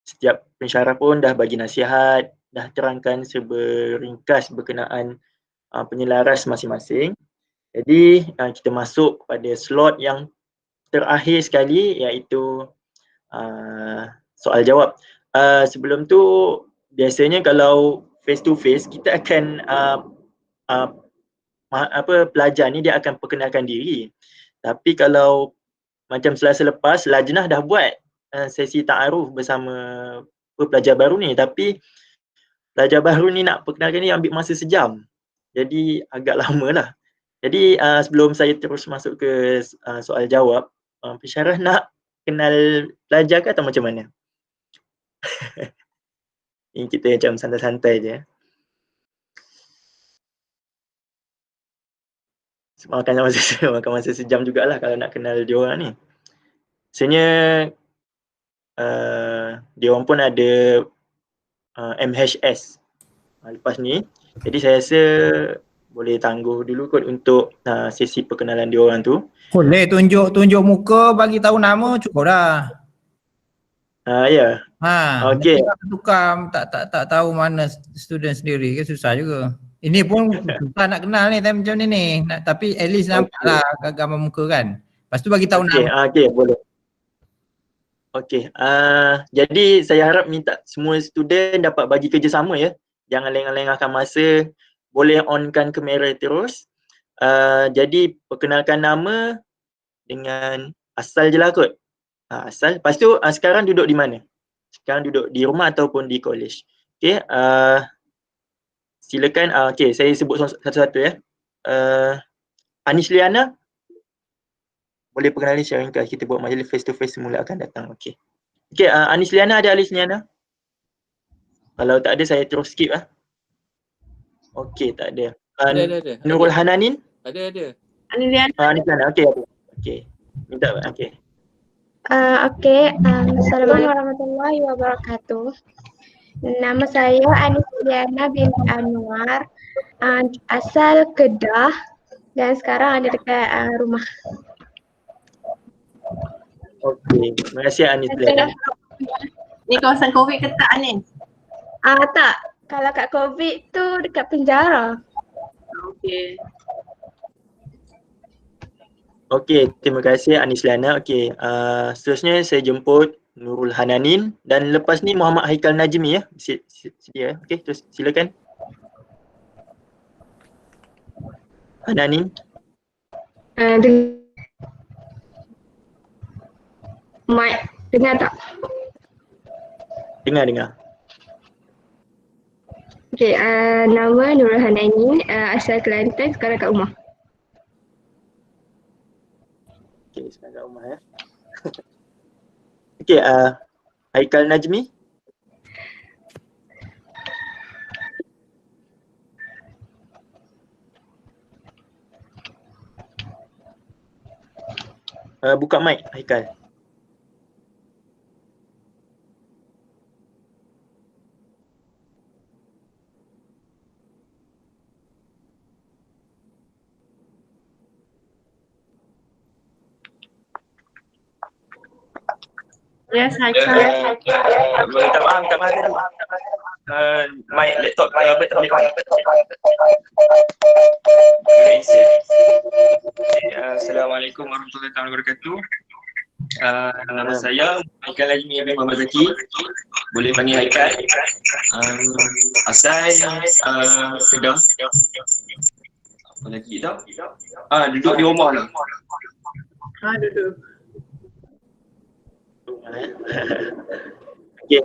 setiap pensyarah pun dah bagi nasihat, dah terangkan seberingkas berkenaan penyelaras masing-masing. Jadi kita masuk pada slot yang terakhir sekali, iaitu soal jawab. Sebelum tu biasanya kalau face to face kita akan pelajar ni dia akan perkenalkan diri. Tapi kalau macam Selasa lepas lajnah dah buat sesi ta'aruf bersama pelajar baru ni, tapi pelajar baru ni nak perkenalkan ni ambil masa sejam. Jadi agak lama lah. Jadi sebelum saya terus masuk ke soal jawab, pensyarah nak kenal pelajar ke atau macam mana? Ini kita macam santai-santai je. makan masa sejam jugalah kalau nak kenal diorang ni. Sebenarnya diorang pun ada MHS lepas ni. Jadi saya rasa boleh tangguh dulu kot untuk sesi perkenalan diorang tu. Boleh tunjuk muka, bagi tahu nama cukup dah. Ya. Okey. Tukar tak tahu mana student sendiri ke susah juga. Ini pun susah nak kenal ni time macam ni. Tapi at least nampak lah gambar muka kan. Lepas tu bagi tahu nama. Okey, boleh. Okey, jadi saya harap minta semua student dapat bagi kerjasama ya. Jangan lengah-lengahkan masa. Boleh onkan kamera terus. Jadi perkenalkan nama dengan asal je lah kot. Asal. Lepas tu sekarang duduk di mana? Sekarang duduk di rumah ataupun di college. Okey, silakan. Okey, saya sebut satu-satu ya. Anis Liana. Boleh perkenalkan secara ringkas, kita buat majlis face to face semula akan datang. Okey. Okey, Anis Liana, ada Anis Liana? Kalau tak ada saya terus skip lah. Okey, tak ada. Ada. Nurul Hananin? Ada. Anis Liana. Anis Liana, okey. Okey. Minta okey. Assalamualaikum warahmatullahi wabarakatuh. Nama saya Anis Liana binti Anwar, asal Kedah dan sekarang ada dekat rumah. Okey, terima kasih Anis Liana. Ni kawasan COVID ke tak Anis? Tak, kalau kat COVID tu dekat penjara. Okey. Okey, terima kasih Anis Liana. Okey, seterusnya saya jemput Nurul Hananin dan lepas ni Muhammad Haikal Najmi ya. Sedia. Okey, terus silakan. Hananin. Dengar tak? Dengar. Okey, nama Nurul Hananin, asal Kelantan, sekarang kat rumah. Okey, sekarang kat rumah ya. Okey, Haikal Najmi. Buka mic Haikal. Yes, Haikal. Minta maaf. My laptop betul. Assalamualaikum warahmatullahi wabarakatuh. Nama saya Haikal Najmi bin Muhammad Zaki. Boleh panggil Haikal. Asal Kedah. Apa lagi tau? Duduk di rumah lah. Duduk. Okey,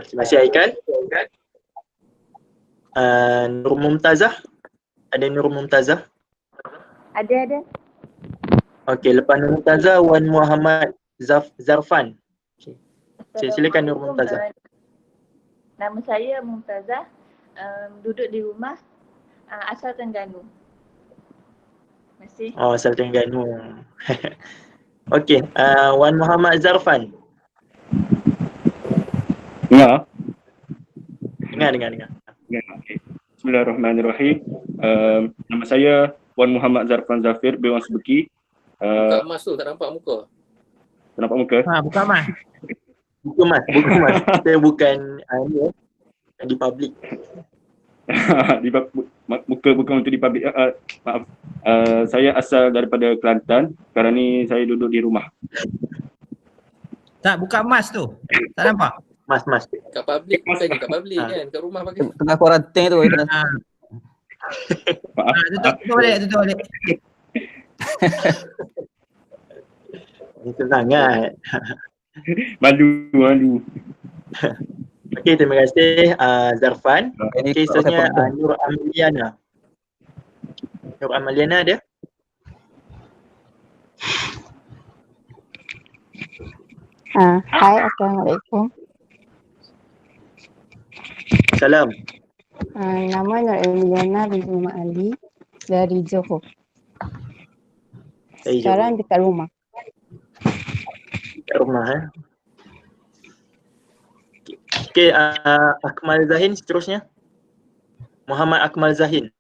terima kasih Haikal. Nur Mumtazah. Ada Nur Mumtazah? Ada. Okey, lepas Nur Mumtazah, Wan Muhammad Zarfan. Okay. Silakan Nur Mumtazah. Nama saya Mumtazah, duduk di rumah, asal Terengganu. Terima kasih. Asal Terengganu. Okey, Wan Muhammad Zarfan. Dengar. Okay. Bismillahirrahmanirrahim. Nama saya Wan Muhammad Zarfan Zafir bin Wan Subeki. Buka mas tu, tak nampak muka. Tak nampak muka? Buka mas. Buka mas. Kita bukan di public. Muka bukan untuk di public. Maaf. Saya asal daripada Kelantan. Sekarang ni saya duduk di rumah. Tak, buka mas tu. Tak nampak? Mas. Kat public, bukan kat public kan. Kat rumah pakai. Tengah kuarantin tu. Tutup balik. Itu sangat. Malu. Okey, terima kasih Zarfan. Okey, seterusnya Nur Amaliana. Nur Amaliana ada? Hai, Assalamualaikum. Salam. Nama Nur Emiliana binti Muhammad Ali dari Johor. sekarang dekat rumah. Dekat rumah Okey, Akmal Zahin seterusnya. Muhammad Akmal Zahin.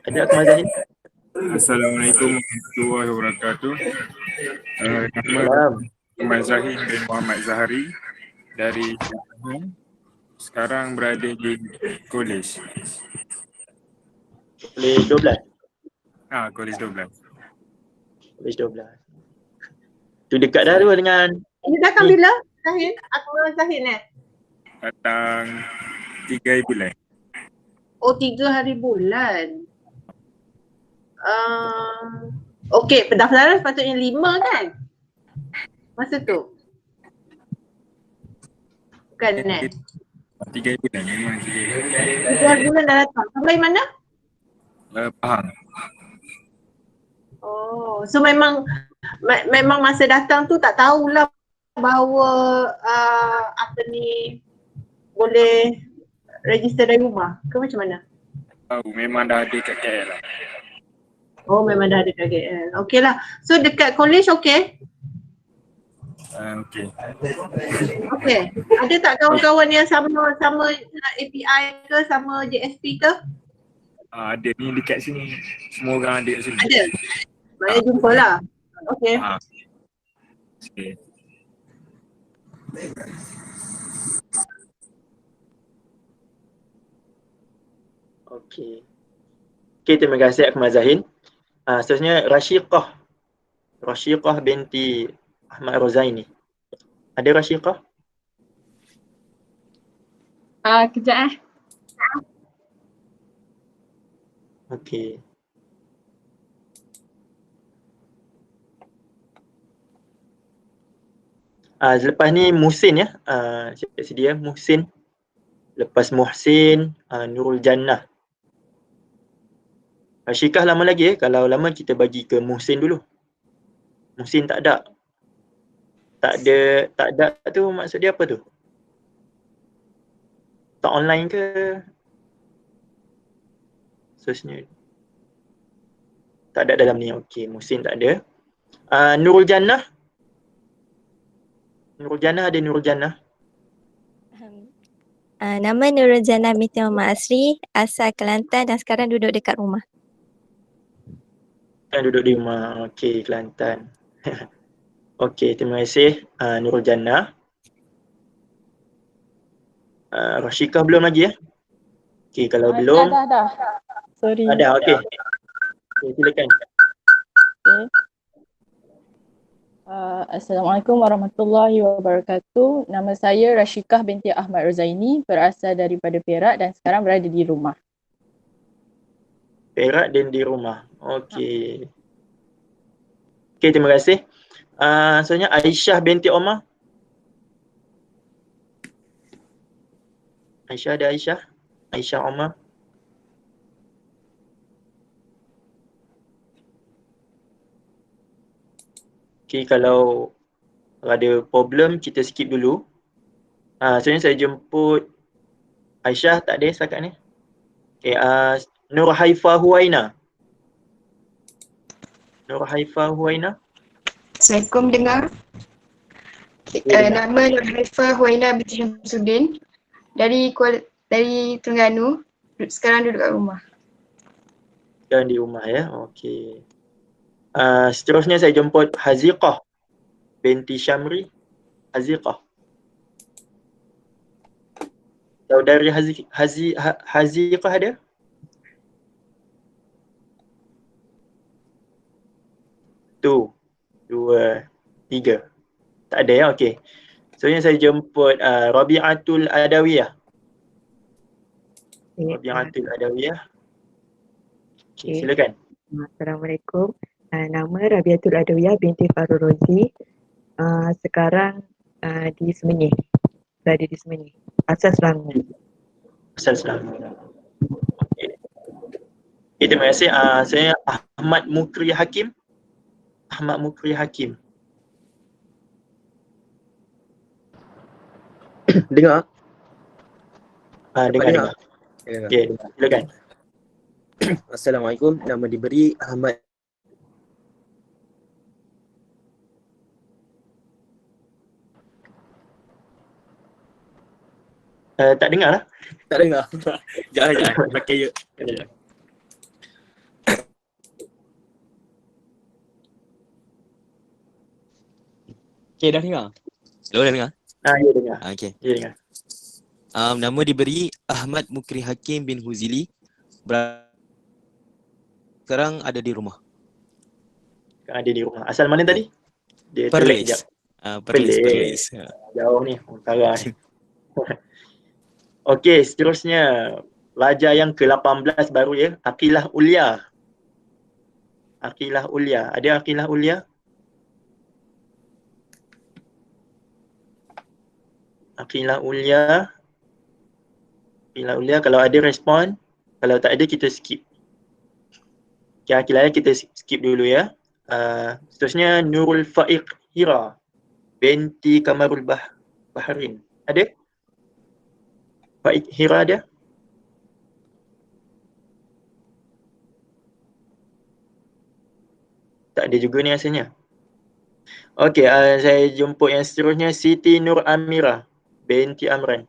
Ada Akmal Zahin? Assalamualaikum warahmatullahi wabarakatuh. Nama Akmal Zahin bin Muhammad Zahari dari Kelantan. Sekarang berada di Kolej. Kolej 12? Kolej 12. Kolej 12. Tu dekat dah tu dengan... Ini datang bila? Zahin? Akmal Zahin Datang 3 hari bulan. Oh, 3 hari bulan. Okey, pendaftaran sepatutnya 5 kan? Masa tu? Bukan 3 hari bulan, memang 3 hari bulan. 3 hari bulan dah datang. Sampai mana? Pahang. Oh, so memang masa datang tu tak tahulah bahawa boleh register dari rumah ke macam mana? Tahu, memang dah ada kat KL lah. Oh, memang dah ada kat KL. Okey lah. So dekat college okey? Okey. Okey. Ada tak kawan-kawan yang sama API ke, sama JSP ke? Ada ni dekat sini. Semua orang ada kat sini. Ada? Mari jumpalah. Okey. Okey. Okey, terima kasih Akmal Zahin. Seterusnya Rashiqah binti Ahmad Rozaini. Ada Rashiqah? Kejap Okey. Selepas ni Muhsin ya. Siap sedia Muhsin. Lepas Muhsin, Nurul Jannah. Syikah lama lagi kalau lama kita bagi ke Muhsin dulu. Muhsin tak ada. Tak ada tu maksud dia apa tu? Tak online ke? Seterusnya. Tak ada dalam ni. Okey, Muhsin tak ada. Nurul Jannah. Nurul Jannah ada Nurul Jannah. Nama Nurul Jannah binti Muhammad Asri, asal Kelantan dan sekarang duduk dekat rumah. Duduk di rumah. Okey, Kelantan. Okey, terima kasih Nurul Jannah. Rashiqah belum lagi ya? Okey, kalau belum. Dah. Sorry. Ada, okey. Okay, silakan. Okay. Assalamualaikum warahmatullahi wabarakatuh. Nama saya Rashiqah binti Ahmad Rozaini, berasal daripada Perak dan sekarang berada di rumah. Perak dan di rumah. Okey. Okey, terima kasih. Selanjutnya Aisyah binti Omar. Aisyah ada Aisyah? Aisyah Omar. Okey, kalau ada problem kita skip dulu. Sebenarnya saya jemput Aisyah, tak ada setakat ni. Okey, Nur Haifa Huwaina. Nur Haifa Huwaina. Assalamualaikum dengar. Nama Nur Haifa Huwaina binti Syamsuddin dari Terengganu. Sekarang duduk kat rumah. Sekarang di rumah ya. Okey. Seterusnya saya jemput Haziqah binti Syamri. Haziqah. Saudari Haziqah ada? Tu, 2, 3. Tak ada ya? Okey. Seterusnya saya jemput Rabi'atul Adawiyah. Rabi'atul Adawiyah. Okey, silakan. Assalamualaikum. Nama Rabiatul Adawiyah binti Farul Rozi. Sekarang di Semenyih. Berada di Semenyih. Asal Selangor. Asal Selangor. Okey. Terima kasih. Saya Ahmad Mukri Hakim. Ahmad Mukri Hakim. Dengar? Dengar. Okey, silakan. Assalamualaikum. Nama diberi Ahmad. Tak dengar lah. Tak dengar. Jangan. Pakai ya. Okay, dah dengar? Hello, dah dengar? Ya dengar. Okay. Ya dengar. Nama diberi Ahmad Mukri Hakim bin Huzili. Sekarang ada di rumah. Sekarang ada di rumah. Asal mana tadi? Dia Perlis. sekejap. Perlis. Jauh ni, utara ni. Okey, seterusnya. Pelajar yang ke-18 baru ya. Aqilah Ulia. Aqilah Ulia. Ada Aqilah Ulia? Aqilah Ulia. Aqilah Ulia, kalau ada respon. Kalau tak ada, kita skip. Okay, Aqilah kita skip dulu ya. Seterusnya Nurul Faiq Hira binti Kamarul Bahrain. Ada? Faiq Hira ada? Tak ada juga ni rasanya. Okey, saya jemput yang seterusnya Siti Nur Amira binti Amran.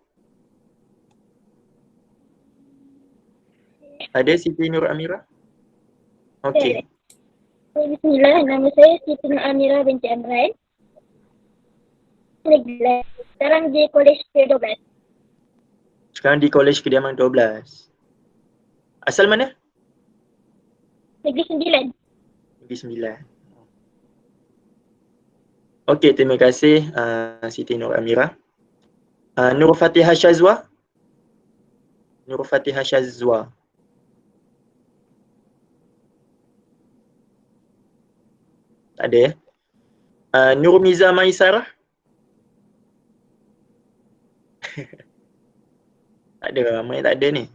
Ada Siti Nur Amira? Okey. Bismillah, nama saya Siti Nur Amira binti Amran. Sekarang di Kolej ke-12. Sekarang di Kolej Kediaman 12. Asal mana? Negeri Sembilan. Negeri Sembilan. Okey, terima kasih Siti Nur Amira. Nur Fatihah Syazwa. Nur Fatihah Syazwa. Tak ada ya? Nur Miza Maisarah. Tak ada, ramai tak ada ni.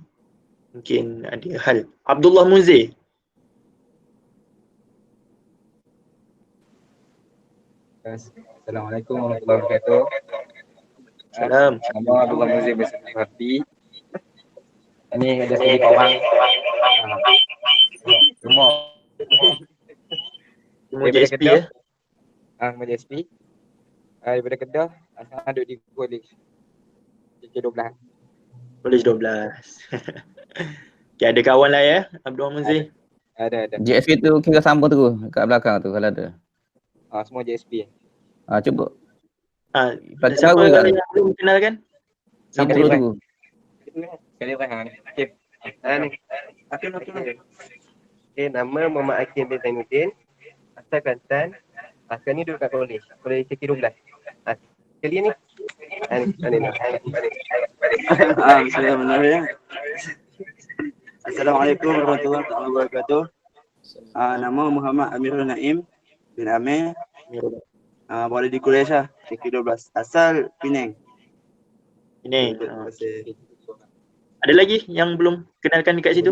Mungkin ada hal. Abdullah Muzir. Assalamualaikum warahmatullahi wabarakatuh. Salam. Nama Abdullah Muzir bin Sarti. Ini ada sedikit kawan. Semua JSP ya? Semua JSP. Daripada Kedah, asal duduk di Kolej KK12. Kolej 12. Okay, ada kawan lah ya, Abdul Muzir? Ada. JSP tu kira sambung tu kat belakang tu kalau ada. Semua JSP. Cuba. Siapa yang belum kenal kan? Siapa tu? Sekali Rehan. Okey. Okey, nama Muhammad Hakim bin Zainuddin. Asal Kelantan. Sekarang ni duduk kat Kolej KK12. Sekali ni. Bismillahirrahmanirrahim. Assalamualaikum warahmatullahi wabarakatuh. Nama Muhammad Amirul Naim bin Amir. Boleh di Kolej lah, KK12. Asal Penang. Penang. Ada lagi yang belum kenalkan dekat situ?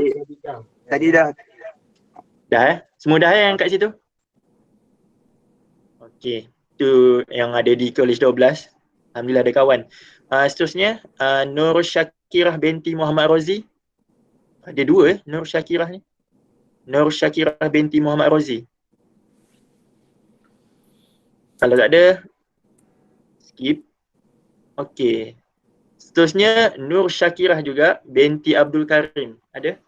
Tadi dah. Dah Semua dah yang kat situ? Okey. Tu yang ada di Kolej 12. Alhamdulillah ada kawan. Seterusnya Nur Syakirah binti Muhammad Rozi. Ada dua Nur Syakirah ni. Nur Syakirah binti Muhammad Rozi. Kalau tak ada, skip. Okey. Seterusnya Nur Syakirah juga binti Abdul Karim. Ada?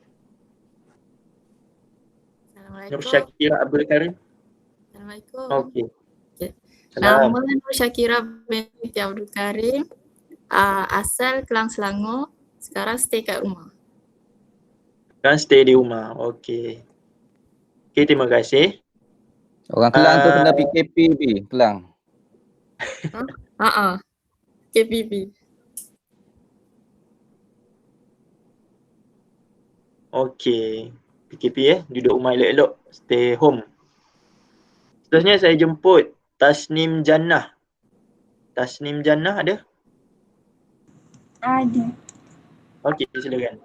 Nur Syakirah Abdul Karim. Assalamualaikum. Okey. Nama Nur Syakirah binti Abdul Karim. Asal Kelang Selangor. Sekarang stay kat rumah. Sekarang stay di rumah. Okey. Okey, terima kasih. Orang Kelang tu kena PKP Kelang. KPP. Okey. PKP duduk rumah elok-elok, stay home. Seterusnya saya jemput Tasnim Jannah. Tasnim Jannah ada? Ada. Okey, silakan.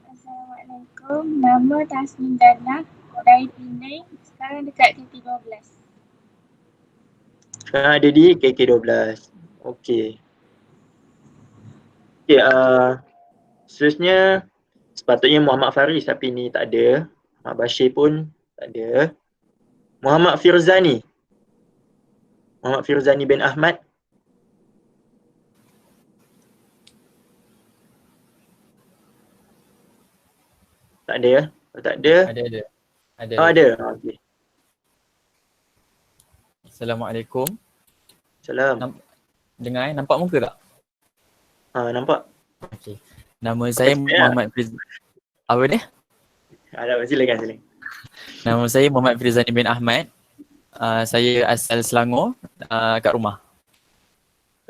Assalamualaikum. Nama Tasnim Jannah dari Penang. Sekarang dekat KK12. Sekarang ada di KK12. Okey. Okey, seterusnya Sepatutnya Muhammad Faris tapi ni tak ada. Muhammad Bashir pun tak ada. Muhammad Firzani. Muhammad Firzani bin Ahmad. Tak ada ya? Kalau tak ada. Ada. Oh, ada. Okey. Assalamualaikum. Salam. Dengar nampak muka tak? Nampak. Okey. Nama saya Muhammad Firzani. Apa dia? Silakan. Nama saya Muhammad Firzani bin Ahmad. Saya asal Selangor, kat rumah.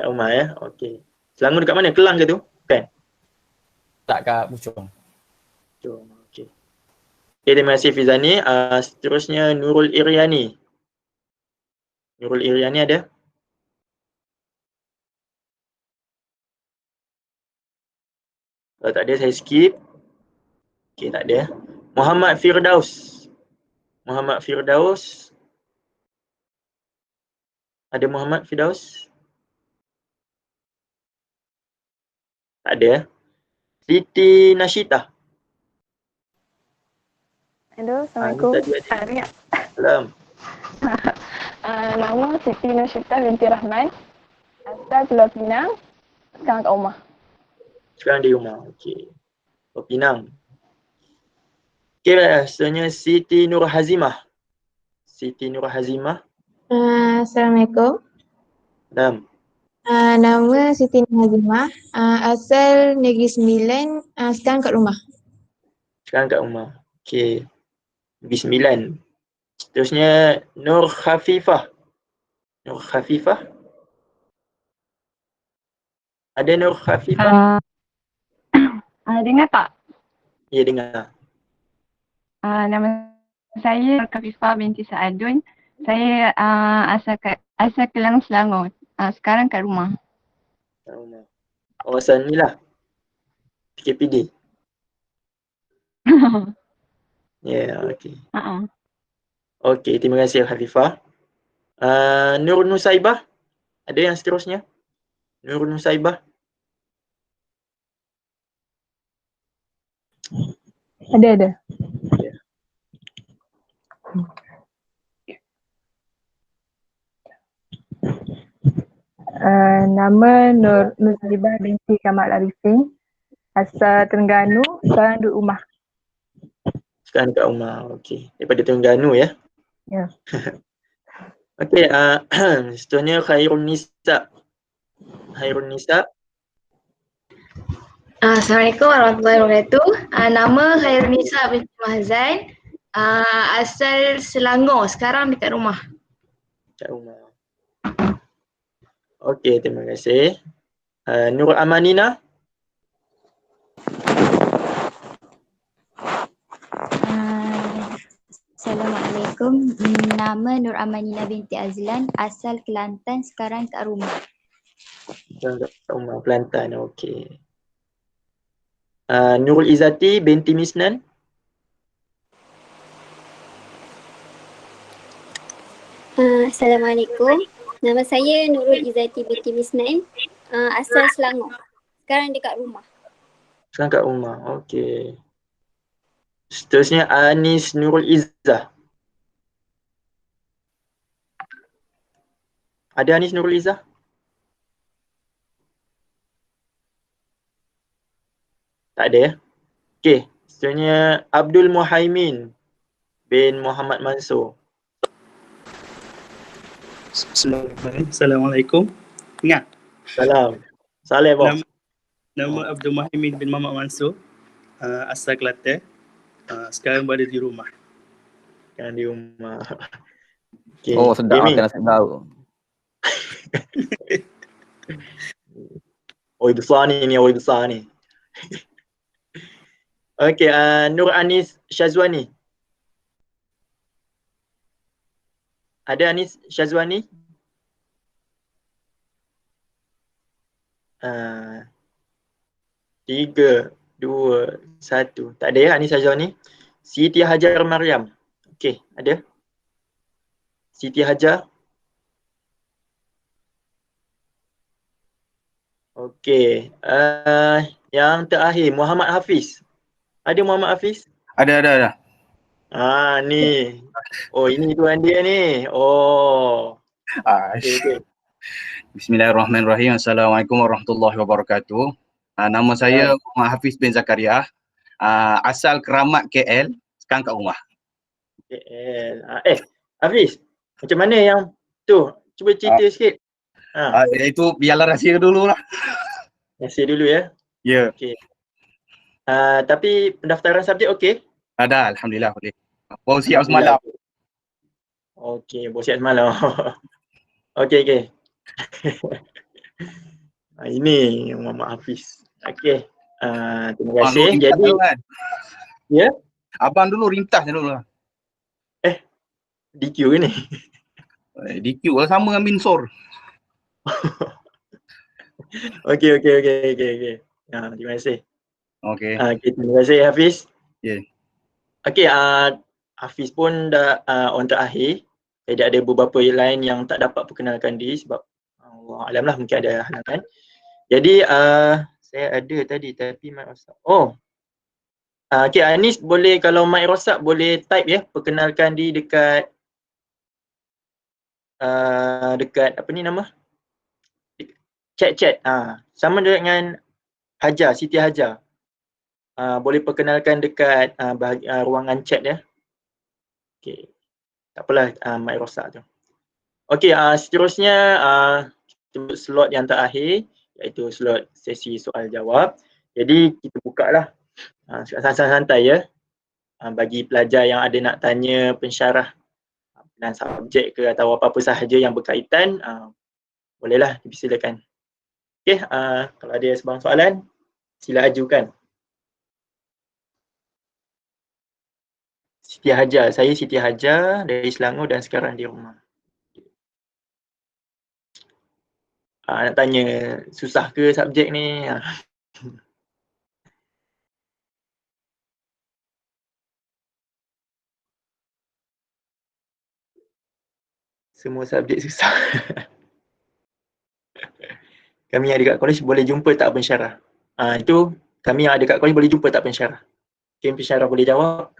Kat rumah ya? Okey. Selangor dekat mana? Kelang ke tu? Bukan? Tak, kat Puchong. Okey. Okay, terima kasih Firzani. Seterusnya Nurul Iriani. Nurul Iriani ada? Kalau tak ada saya skip. Okey, tak ada. Muhammad Firdaus. Muhammad Firdaus. Ada Muhammad Firdaus? Tak ada. Siti Nashita. Hello, Assalamualaikum. Salam. Nama Siti Nashita binti Rahman. Asal Pulau Pinang. Sekarang kat rumah. Sekarang di rumah. Okey. Pulau Pinang. Okey, seterusnya Siti Nur Hazimah. Siti Nur Hazimah. Assalamualaikum. Salam. Nama Siti Nur Hazimah. Asal Negeri Sembilan. Sekarang kat rumah. Sekarang kat rumah. Okey. Negeri Sembilan. Seterusnya Nur Khafifah. Nur Khafifah. Ada Nur Khafifah? Dengar tak? Ya, dengar. Nama saya Khafifah binti Saadun. Saya asal Kelang Selangor. Sekarang kat rumah. Kat rumah. Kawasan ni lah. PKPD. Ya, okey. Okey, terima kasih Khafifah. Nur Nusaibah. Ada yang seterusnya? Nur Nusaibah. Ada. Nama Nur Nusibah binti Kamal Arifin. Asal Terengganu, sekarang duduk rumah. Sekarang kat rumah. Okey. Daripada Terengganu ya. Ya. Okey, seterusnya Khairun Nisa. Khairun Nisa. Assalamualaikum warahmatullahi wabarakatuh. Nama Khairun Nisa binti Mahzan. Asal Selangor, sekarang dekat rumah. Kat rumah. Okey, terima kasih. Nur Amanina. Assalamualaikum. Nama Nur Amanina binti Azlan, asal Kelantan, sekarang kat rumah. Sekarang kat rumah Kelantan. Okey. Nurul Izzati binti Misnan. Assalamualaikum. Nama saya Nurul Izzati binti Misnan, asal Selangor. Sekarang dekat rumah. Sekarang kat rumah. Okey. Seterusnya Anis Nurul Izzah. Ada Anis Nurul Izzah? Tak ada ya? Okey. Seterusnya Abdul Muhaimin bin Muhammad Mansur. Assalamualaikum. Ingat? Salam. Saleh bos. Nama Abdul Muhaimin bin Muhammad Mansur. Asal Kelantan. Sekarang berada di rumah. Sekarang di rumah. Okay. Oh, sedap makan nasi bau. Oi besar ni, oi besar ni. Okey, Nur Anis Syazwani. Ada Anis Syazwani? 3, 2, 1. Tak ada ya Anis Syazwani? Siti Hajar Maryam. Okey, ada? Siti Hajar. Okey, yang terakhir Muhammad Hafiz. Ada Muhammad Hafiz? Ada. Ni. Oh, ini tuan dia ni. Oh. Okay. Bismillahirrahmanirrahim. Assalamualaikum warahmatullahi wabarakatuh. Nama saya Muhammad Hafiz bin Zakaria. Asal Keramat KL, sekarang kat rumah. KL. Hafiz, macam mana yang tu? Cuba cerita sikit. Itu biarlah rahsia dulu lah. Rahsia dulu ya? Ya. Okay. Tapi pendaftaran subjek okey? Ada, alhamdulillah boleh. Baru siap semalam. Okey, baru siap semalam. Okey. Ini Muhammad Hafiz. Okey. Terima kasih. Jadi ya? Abang dulu rintas dulu lah. DQ ke ni? DQ lah, sama dengan Minsor. Okey. Terima kasih. Okey. Terima kasih Hafiz. Ya. Okey, Hafiz pun dah orang terakhir. Jadi ada beberapa lain yang tak dapat perkenalkan diri sebab Allah alam lah, mungkin ada halangan. Jadi saya ada tadi tapi mic rosak. Okey, Anis boleh, kalau mic rosak boleh type ya, perkenalkan diri dekat apa ni nama? Chat. Sama dengan Hajar, Siti Hajar. Boleh perkenalkan dekat ruangan chat ya. Okey. Tak apalah mic rosak tu. Okey, seterusnya slot yang terakhir iaitu slot sesi soal jawab. Jadi kita bukalah santai-santai ya. Bagi pelajar yang ada nak tanya pensyarah dan subjek ke atau apa-apa sahaja yang berkaitan, bolehlah dipersilakan. Okey, kalau ada sebarang soalan sila ajukan. Siti Hajar, saya Siti Hajar dari Selangor dan sekarang di rumah. Nak tanya susah ke subjek ni? Semua subjek susah. Kami yang ada kat college boleh jumpa tak pensyarah? Itu kami yang ada kat college boleh jumpa tak pensyarah? Mungkin pensyarah boleh jawab.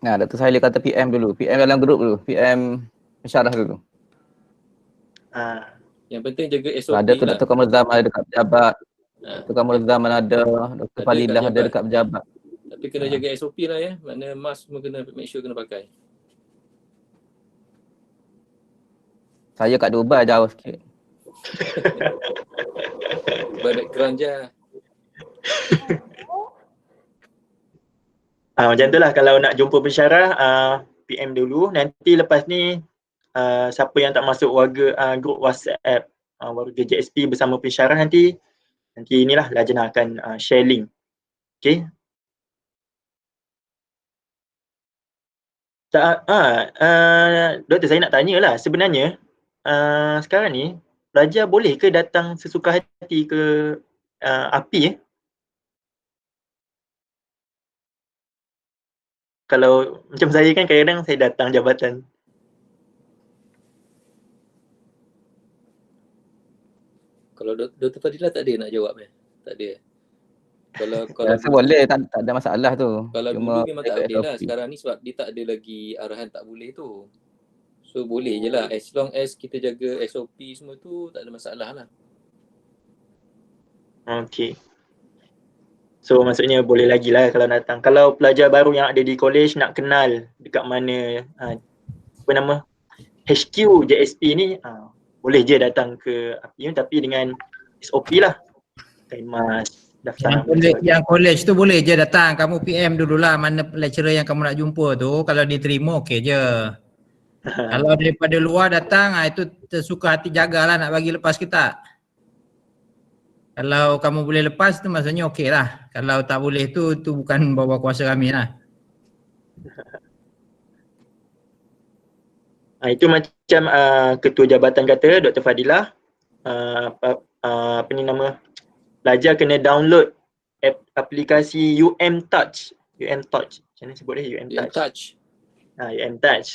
Nah, Dr. Sahili kata PM dulu. PM dalam grup dulu. PM pensyarah dulu. Yang penting jaga SOP ada tu lah. Dr. Kamal Zaman ada dekat pejabat. Dr. Kamal Zaman ada. Dr. Falilah ada dekat pejabat. Tapi kena jaga SOP lah ya. Makna mask semua kena make sure kena pakai. Saya kat Dubai jauh sikit. Background je. Macam tu lah, kalau nak jumpa pensyarah PM dulu. Nanti lepas ni siapa yang tak masuk warga grup WhatsApp warga JSP bersama pensyarah nanti inilah Lajnah akan share link. Okay. Doktor, saya nak tanya lah, sebenarnya sekarang ni pelajar boleh ke datang sesuka hati ke API Kalau macam saya kan kadang-kadang saya datang jabatan. Kalau Dr. Fadilah tak ada nak jawab tak ada. Kalau Rasa boleh, tak ada masalah tu. Kalau Cuma dulu memang tak boleh lah. Sekarang ni sebab dia tak ada lagi arahan tak boleh tu. So boleh je lah. As long as kita jaga SOP semua tu tak ada masalah lah. Okay. So maksudnya boleh lagi lah kalau datang. Kalau pelajar baru yang ada di college nak kenal dekat mana apa nama HQ JSP ni, boleh je datang ke API tapi dengan SOP lah. Pakai mask, daftar Yang college tu boleh je datang. Kamu PM dululah mana lecturer yang kamu nak jumpa tu. Kalau diterima okey je. Kalau daripada luar datang, itu tersuka hati jagalah nak bagi lepas ke tak. Kalau kamu boleh lepas tu maksudnya okey lah. Kalau tak boleh tu bukan bawah kuasa kami lah. Itu macam Ketua Jabatan kata, Dr. Fadilah, apa ni nama, pelajar kena download aplikasi UM Touch. macam mana sebut dia? UM UM Touch. Touch. UM Touch.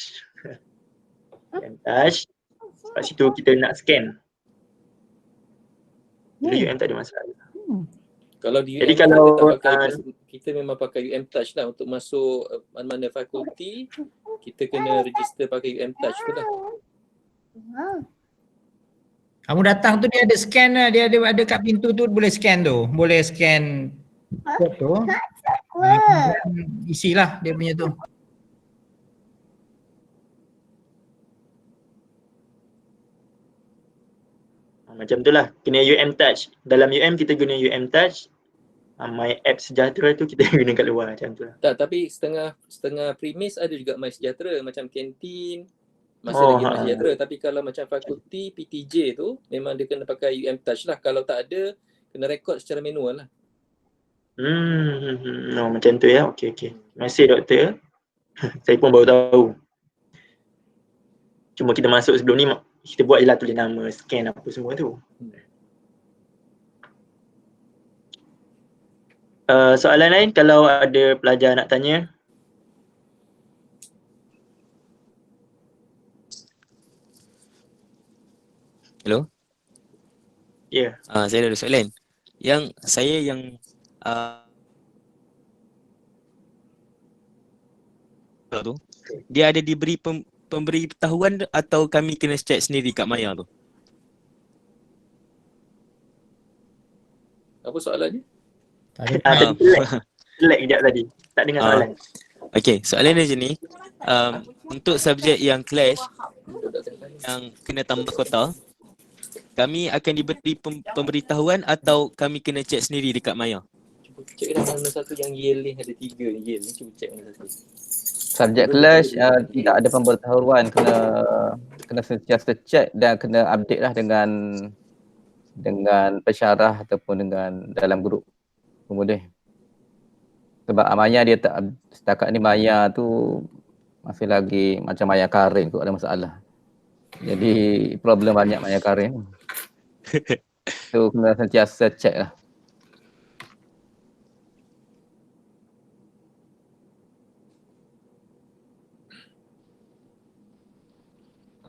UM Touch. Lepas situ kita nak scan. Dulu UM tak ada masalah. Kalau di Jadi UM kalau kita memang pakai UM Touch lah untuk masuk mana-mana fakulti, kita kena register pakai UM Touch tu lah. Kamu datang tu dia ada scan lah, dia ada kat pintu tu boleh scan tu. Boleh scan code tu. Isilah dia punya tu. Macam tu lah, kena UM Touch. Dalam UM kita guna UM Touch. My App Sejahtera tu kita guna kat luar macam tu lah. Tak, tapi setengah premis ada juga My Sejahtera, macam kantin masih lagi My Sejahtera. Tapi kalau macam fakulti PTJ tu memang dia kena pakai UM Touch lah. Kalau tak ada, kena rekod secara manual lah. Macam tu ya. Okey. Terima kasih doktor. Saya pun baru tahu. Cuma kita masuk sebelum ni kita buat je lah, tulis nama, scan apa semua tu. Soalan lain kalau ada pelajar nak tanya. Hello? Ya. Saya ada soalan. Tu dia ada diberi pemberitahuan atau kami kena check sendiri kat Maya tu? Apa soalannya? Select kejap tadi. Tak dengar soalan. Okey, soalan dia macam ni. Untuk subjek yang clash, yang kena tambah kota, kami akan diberi pemberitahuan atau kami kena check sendiri dekat Maya? Cuba check dah mana satu yang Yale ni, ada 3 Yale ni, cuba check mana satu. Subjek clash tidak ada pemberitahuan, kena sentiasa check dan kena update lah dengan pensyarah ataupun dengan dalam grup pemuda. Sebab Maya dia tak, setakat ni Maya tu masih lagi macam Maya Karim tu, ada masalah. Jadi problem banyak Maya Karim. So kena sentiasa check lah.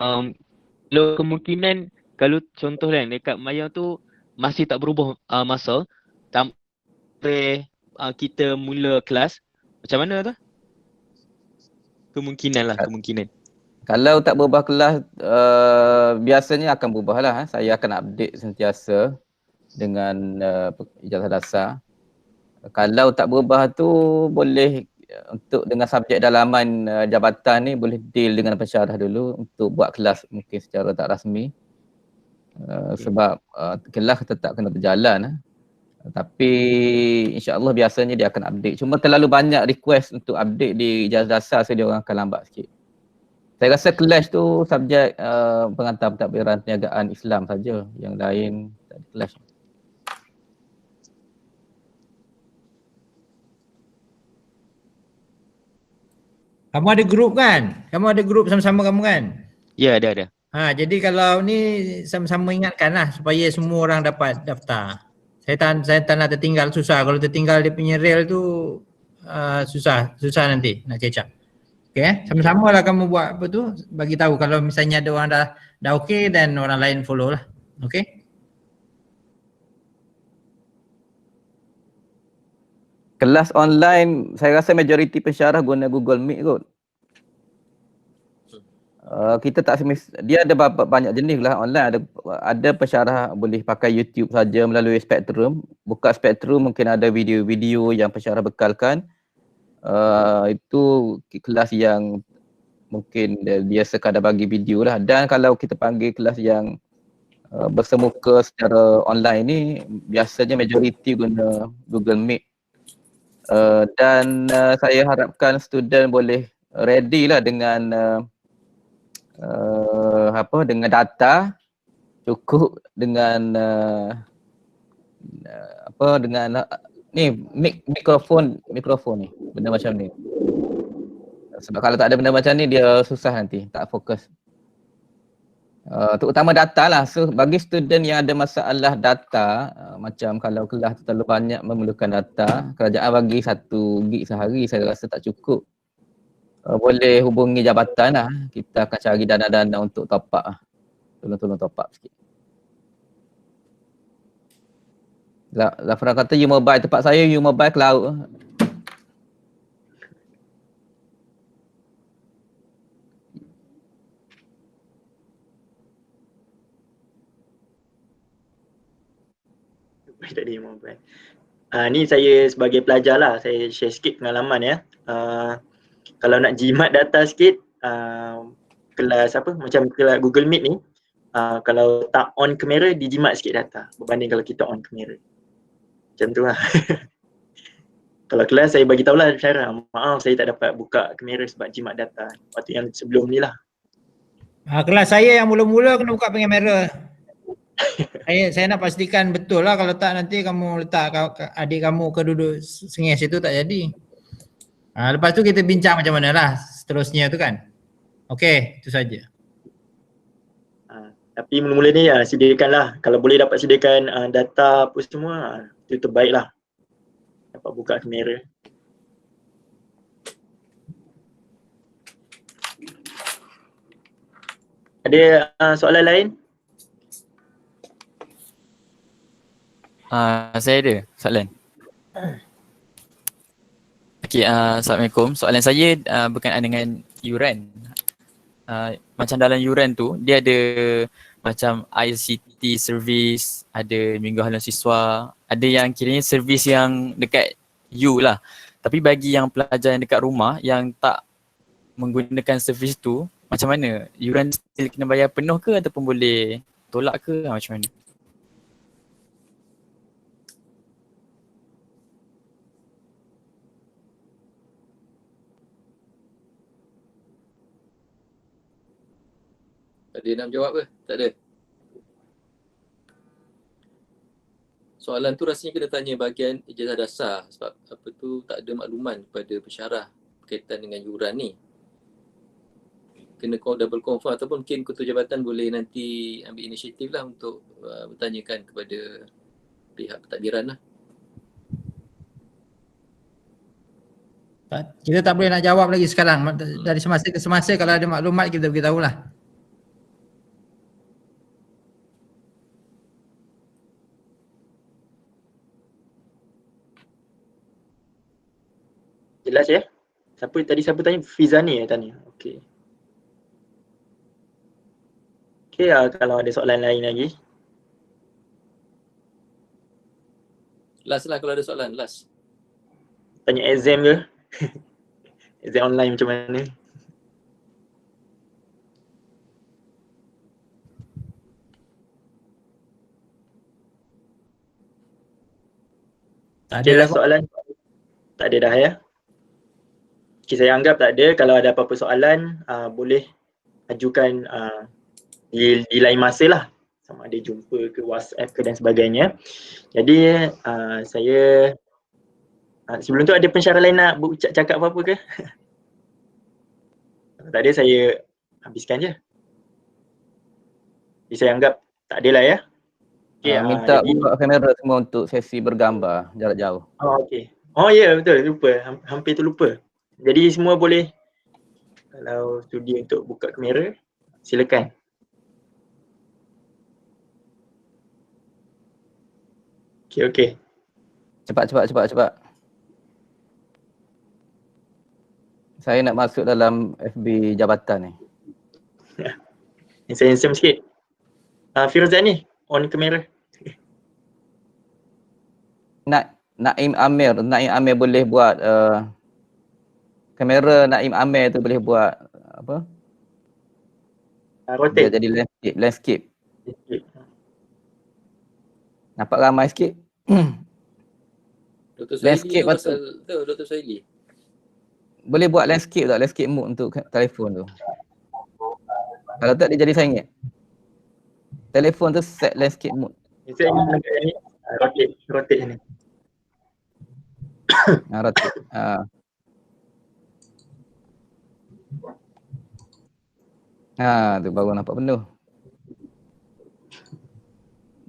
Kalau kemungkinan, kalau contoh kan dekat Maya tu masih tak berubah masa sampai kita mula kelas, macam mana tu? Kemungkinan. Kalau tak berubah kelas, biasanya akan berubah lah. Saya akan update sentiasa dengan ijazah dasar. Kalau tak berubah tu boleh untuk dengan subjek dalaman jabatan ni boleh deal dengan pensyarah dulu untuk buat kelas mungkin secara tak rasmi. Sebab kelas tetap kena berjalan. Tapi insya-Allah biasanya dia akan update. Cuma terlalu banyak request untuk update di ijazah dasar, so dia orang akan lambat sikit. Saya rasa clash tu subjek pengantar pentadbiran perniagaan Islam saja, yang lain tak ada clash. Kamu ada grup kan? Kamu ada grup sama-sama kamu kan? Ya, ada. Jadi kalau ni sama-sama ingatkan lah supaya semua orang dapat daftar. Saya tak nak tertinggal, susah. Kalau tertinggal dia punya rel tu susah nanti nak catch up. Okay, sama-sama lah kamu buat apa tu, bagi tahu kalau misalnya ada orang dah okey dan orang lain follow lah. Okay? Kelas online, saya rasa majoriti pensyarah guna Google Meet kot. Kita tak dia ada banyak jenis lah online. Ada pensyarah boleh pakai YouTube saja melalui Spectrum. Buka Spectrum mungkin ada video-video yang pensyarah bekalkan. Itu kelas yang mungkin dia sekadar bagi video lah. Dan kalau kita panggil kelas yang bersemuka secara online ni, biasanya majoriti guna Google Meet. Dan saya harapkan student boleh ready lah dengan dengan data cukup, dengan dengan ni mikrofon ni, benda macam ni. Sebab kalau tak ada benda macam ni dia susah nanti, tak fokus. Terutama data lah. So bagi student yang ada masalah data, macam kalau kelas tu terlalu banyak memerlukan data, kerajaan bagi 1 gig sehari saya rasa tak cukup. Boleh hubungi jabatan lah. Kita akan cari dana-dana untuk top up lah. Tolong top up sikit. Zafran kata U-Mobile, tempat saya U-Mobile cloud. Tak ada mobile. Ni saya sebagai pelajar lah, saya share sikit pengalaman ya. Kalau nak jimat data sikit, kelas apa macam kelas Google Meet ni, kalau tak on kamera dijimat sikit data berbanding kalau kita on kamera. Macam tu lah. Kalau kelas saya bagi tahulah cara, maaf saya tak dapat buka kamera sebab jimat data. Waktu yang sebelum ni lah. Kelas saya yang mula-mula kena buka kamera. Saya nak pastikan betul lah, kalau tak nanti kamu letak adik kamu ke duduk sengih situ tak jadi. Lepas tu kita bincang macam mana lah seterusnya tu kan. Okey, itu saja. Tapi mula-mula ni sediakanlah, kalau boleh dapat sediakan data apa semua, itu terbaik lah. Dapat buka kamera. Ada soalan lain? Saya ada soalan. Okey, Assalamualaikum. Soalan saya berkenaan dengan yuran. Macam dalam yuran tu, dia ada macam ICT service, ada minggu haluan siswa, ada yang kiranya servis yang dekat you lah. Tapi bagi yang pelajar yang dekat rumah yang tak menggunakan servis tu, macam mana? Yuran still kena bayar penuh ke ataupun boleh tolak ke? Macam mana? Ada nak jawab ke? Tak ada. Soalan tu rasanya kena tanya bahagian ijazah dasar sebab apa tu tak ada makluman kepada pensyarah berkaitan dengan yuran ni. Kena double confirm ataupun mungkin ketua jabatan boleh nanti ambil inisiatif lah untuk bertanyakan kepada pihak pentadbiran lah. Kita tak boleh nak jawab lagi sekarang. Dari semasa ke semasa kalau ada maklumat kita beritahu lah. Jelas ya? Siapa tanya? Fizani tanya. Okey. Okey, kalau ada soalan lain lagi. Last lah kalau ada soalan, last. Tanya exam ke? Exam online macam mana? Tak ada soalan. Tak ada dah ya? Okay, saya anggap tak ada. Kalau ada apa-apa soalan, boleh ajukan di lain masa lah. Sama ada jumpa ke WhatsApp ke dan sebagainya. Jadi saya sebelum tu ada pensyarah lain nak cakap apa-apa ke? Tak ada, saya habiskan je. Jadi saya anggap tak ada lah ya. Okay, minta buka kamera semua untuk sesi bergambar jarak jauh. Okey. Ya betul, lupa. Hampir terlupa. Jadi semua boleh, kalau sudi untuk buka kamera, silakan. Okey. Cepat. Saya nak masuk dalam FB jabatan ni. Handsome sikit. Firza ni, on kamera. Naim Amir boleh buat kamera Naim Amir tu boleh buat apa? Rotate. Dia jadi landscape. Nampak ramai sikit. Dr. Landscape Saili Dr. Saili. Boleh buat landscape tak? Landscape mode untuk telefon tu. Kalau tak dia jadi saya ingat. Telefon tu set landscape mode. Saya ni rotate ni. Rotate. Tu baru nampak penuh.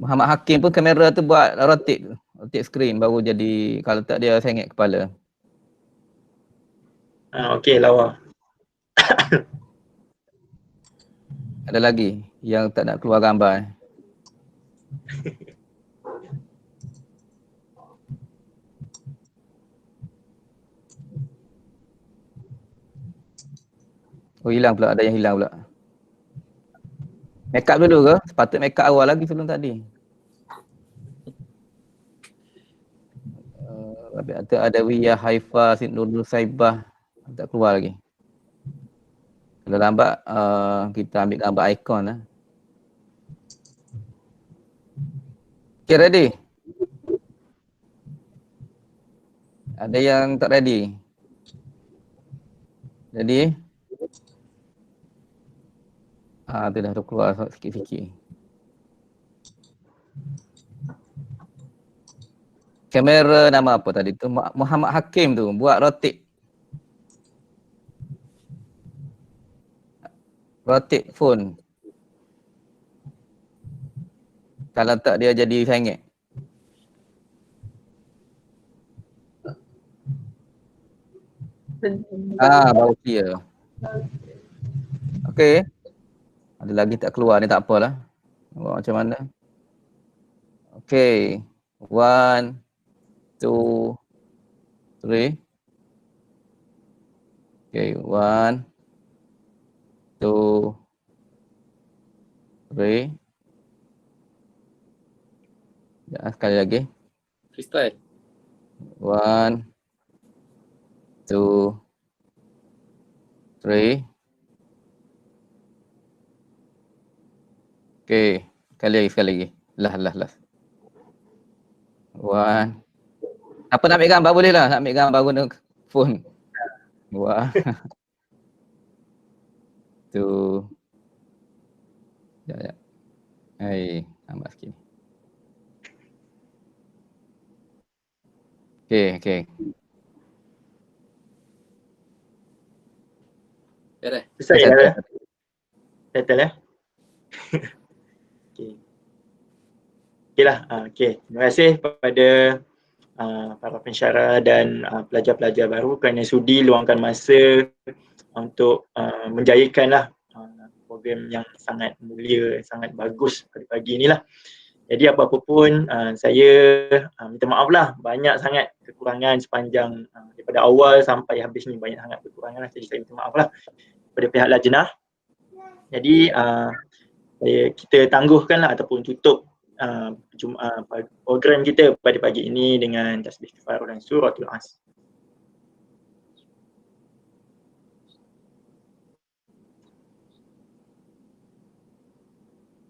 Muhammad Hakim pun kamera tu buat rotate screen baru jadi, kalau tak dia sengit kepala. Okey, lawa. Ada lagi yang tak nak keluar gambar. Oh hilang pula, ada yang hilang pula. Make up dulu ke? Sepatut make up awal lagi sebelum tadi. Ada Wiyah, Haifa, Nurul Saibah. Tak keluar lagi. Kalau lambat, kita ambil gambar ikon lah. Okay, ready? Ada yang tak ready? Ready? Tu dah keluar sikit-sikit. Kamera nama apa tadi tu? Muhammad Hakim tu buat rotate. Rotate phone. Kalau tak dia jadi sengit. Baru clear. Okey. Ada lagi tak keluar ni, tak apalah. Buat macam mana? Okey. 1, 2, 3. Okey, 1, 2, 3. Ya, sekali lagi. Freestyle. 1, 2, 3. Okey, sekali lagi. Last. 1. Apa nak ambil gambar boleh lah, nak ambil gambar guna phone. 1, 2. Sekejap. Tambah sikit. Okey. Beres. Selesai. Settle eh? Okeylah. Terima kasih kepada para pensyarah dan pelajar-pelajar baru kerana sudi luangkan masa untuk menjayakanlah program yang sangat mulia, sangat bagus pada pagi inilah. Jadi apa-apa pun saya minta maaf lah, banyak sangat kekurangan sepanjang daripada awal sampai habis ni, banyak sangat kekurangan lah. Jadi saya minta maaf lah kepada pihak lajnah. Jadi kita tangguhkanlah ataupun tutup program kita pada pagi ini dengan tasbih kifarah dan suratul Asr.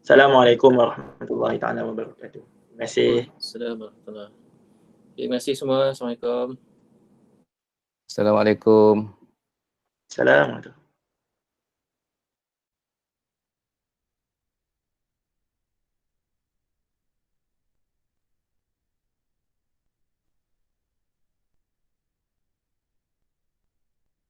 Assalamualaikum warahmatullahi taala wabarakatuh. Terima kasih. Assalamualaikum. Terima kasih semua. Assalamualaikum. Assalamualaikum. Assalamualaikum.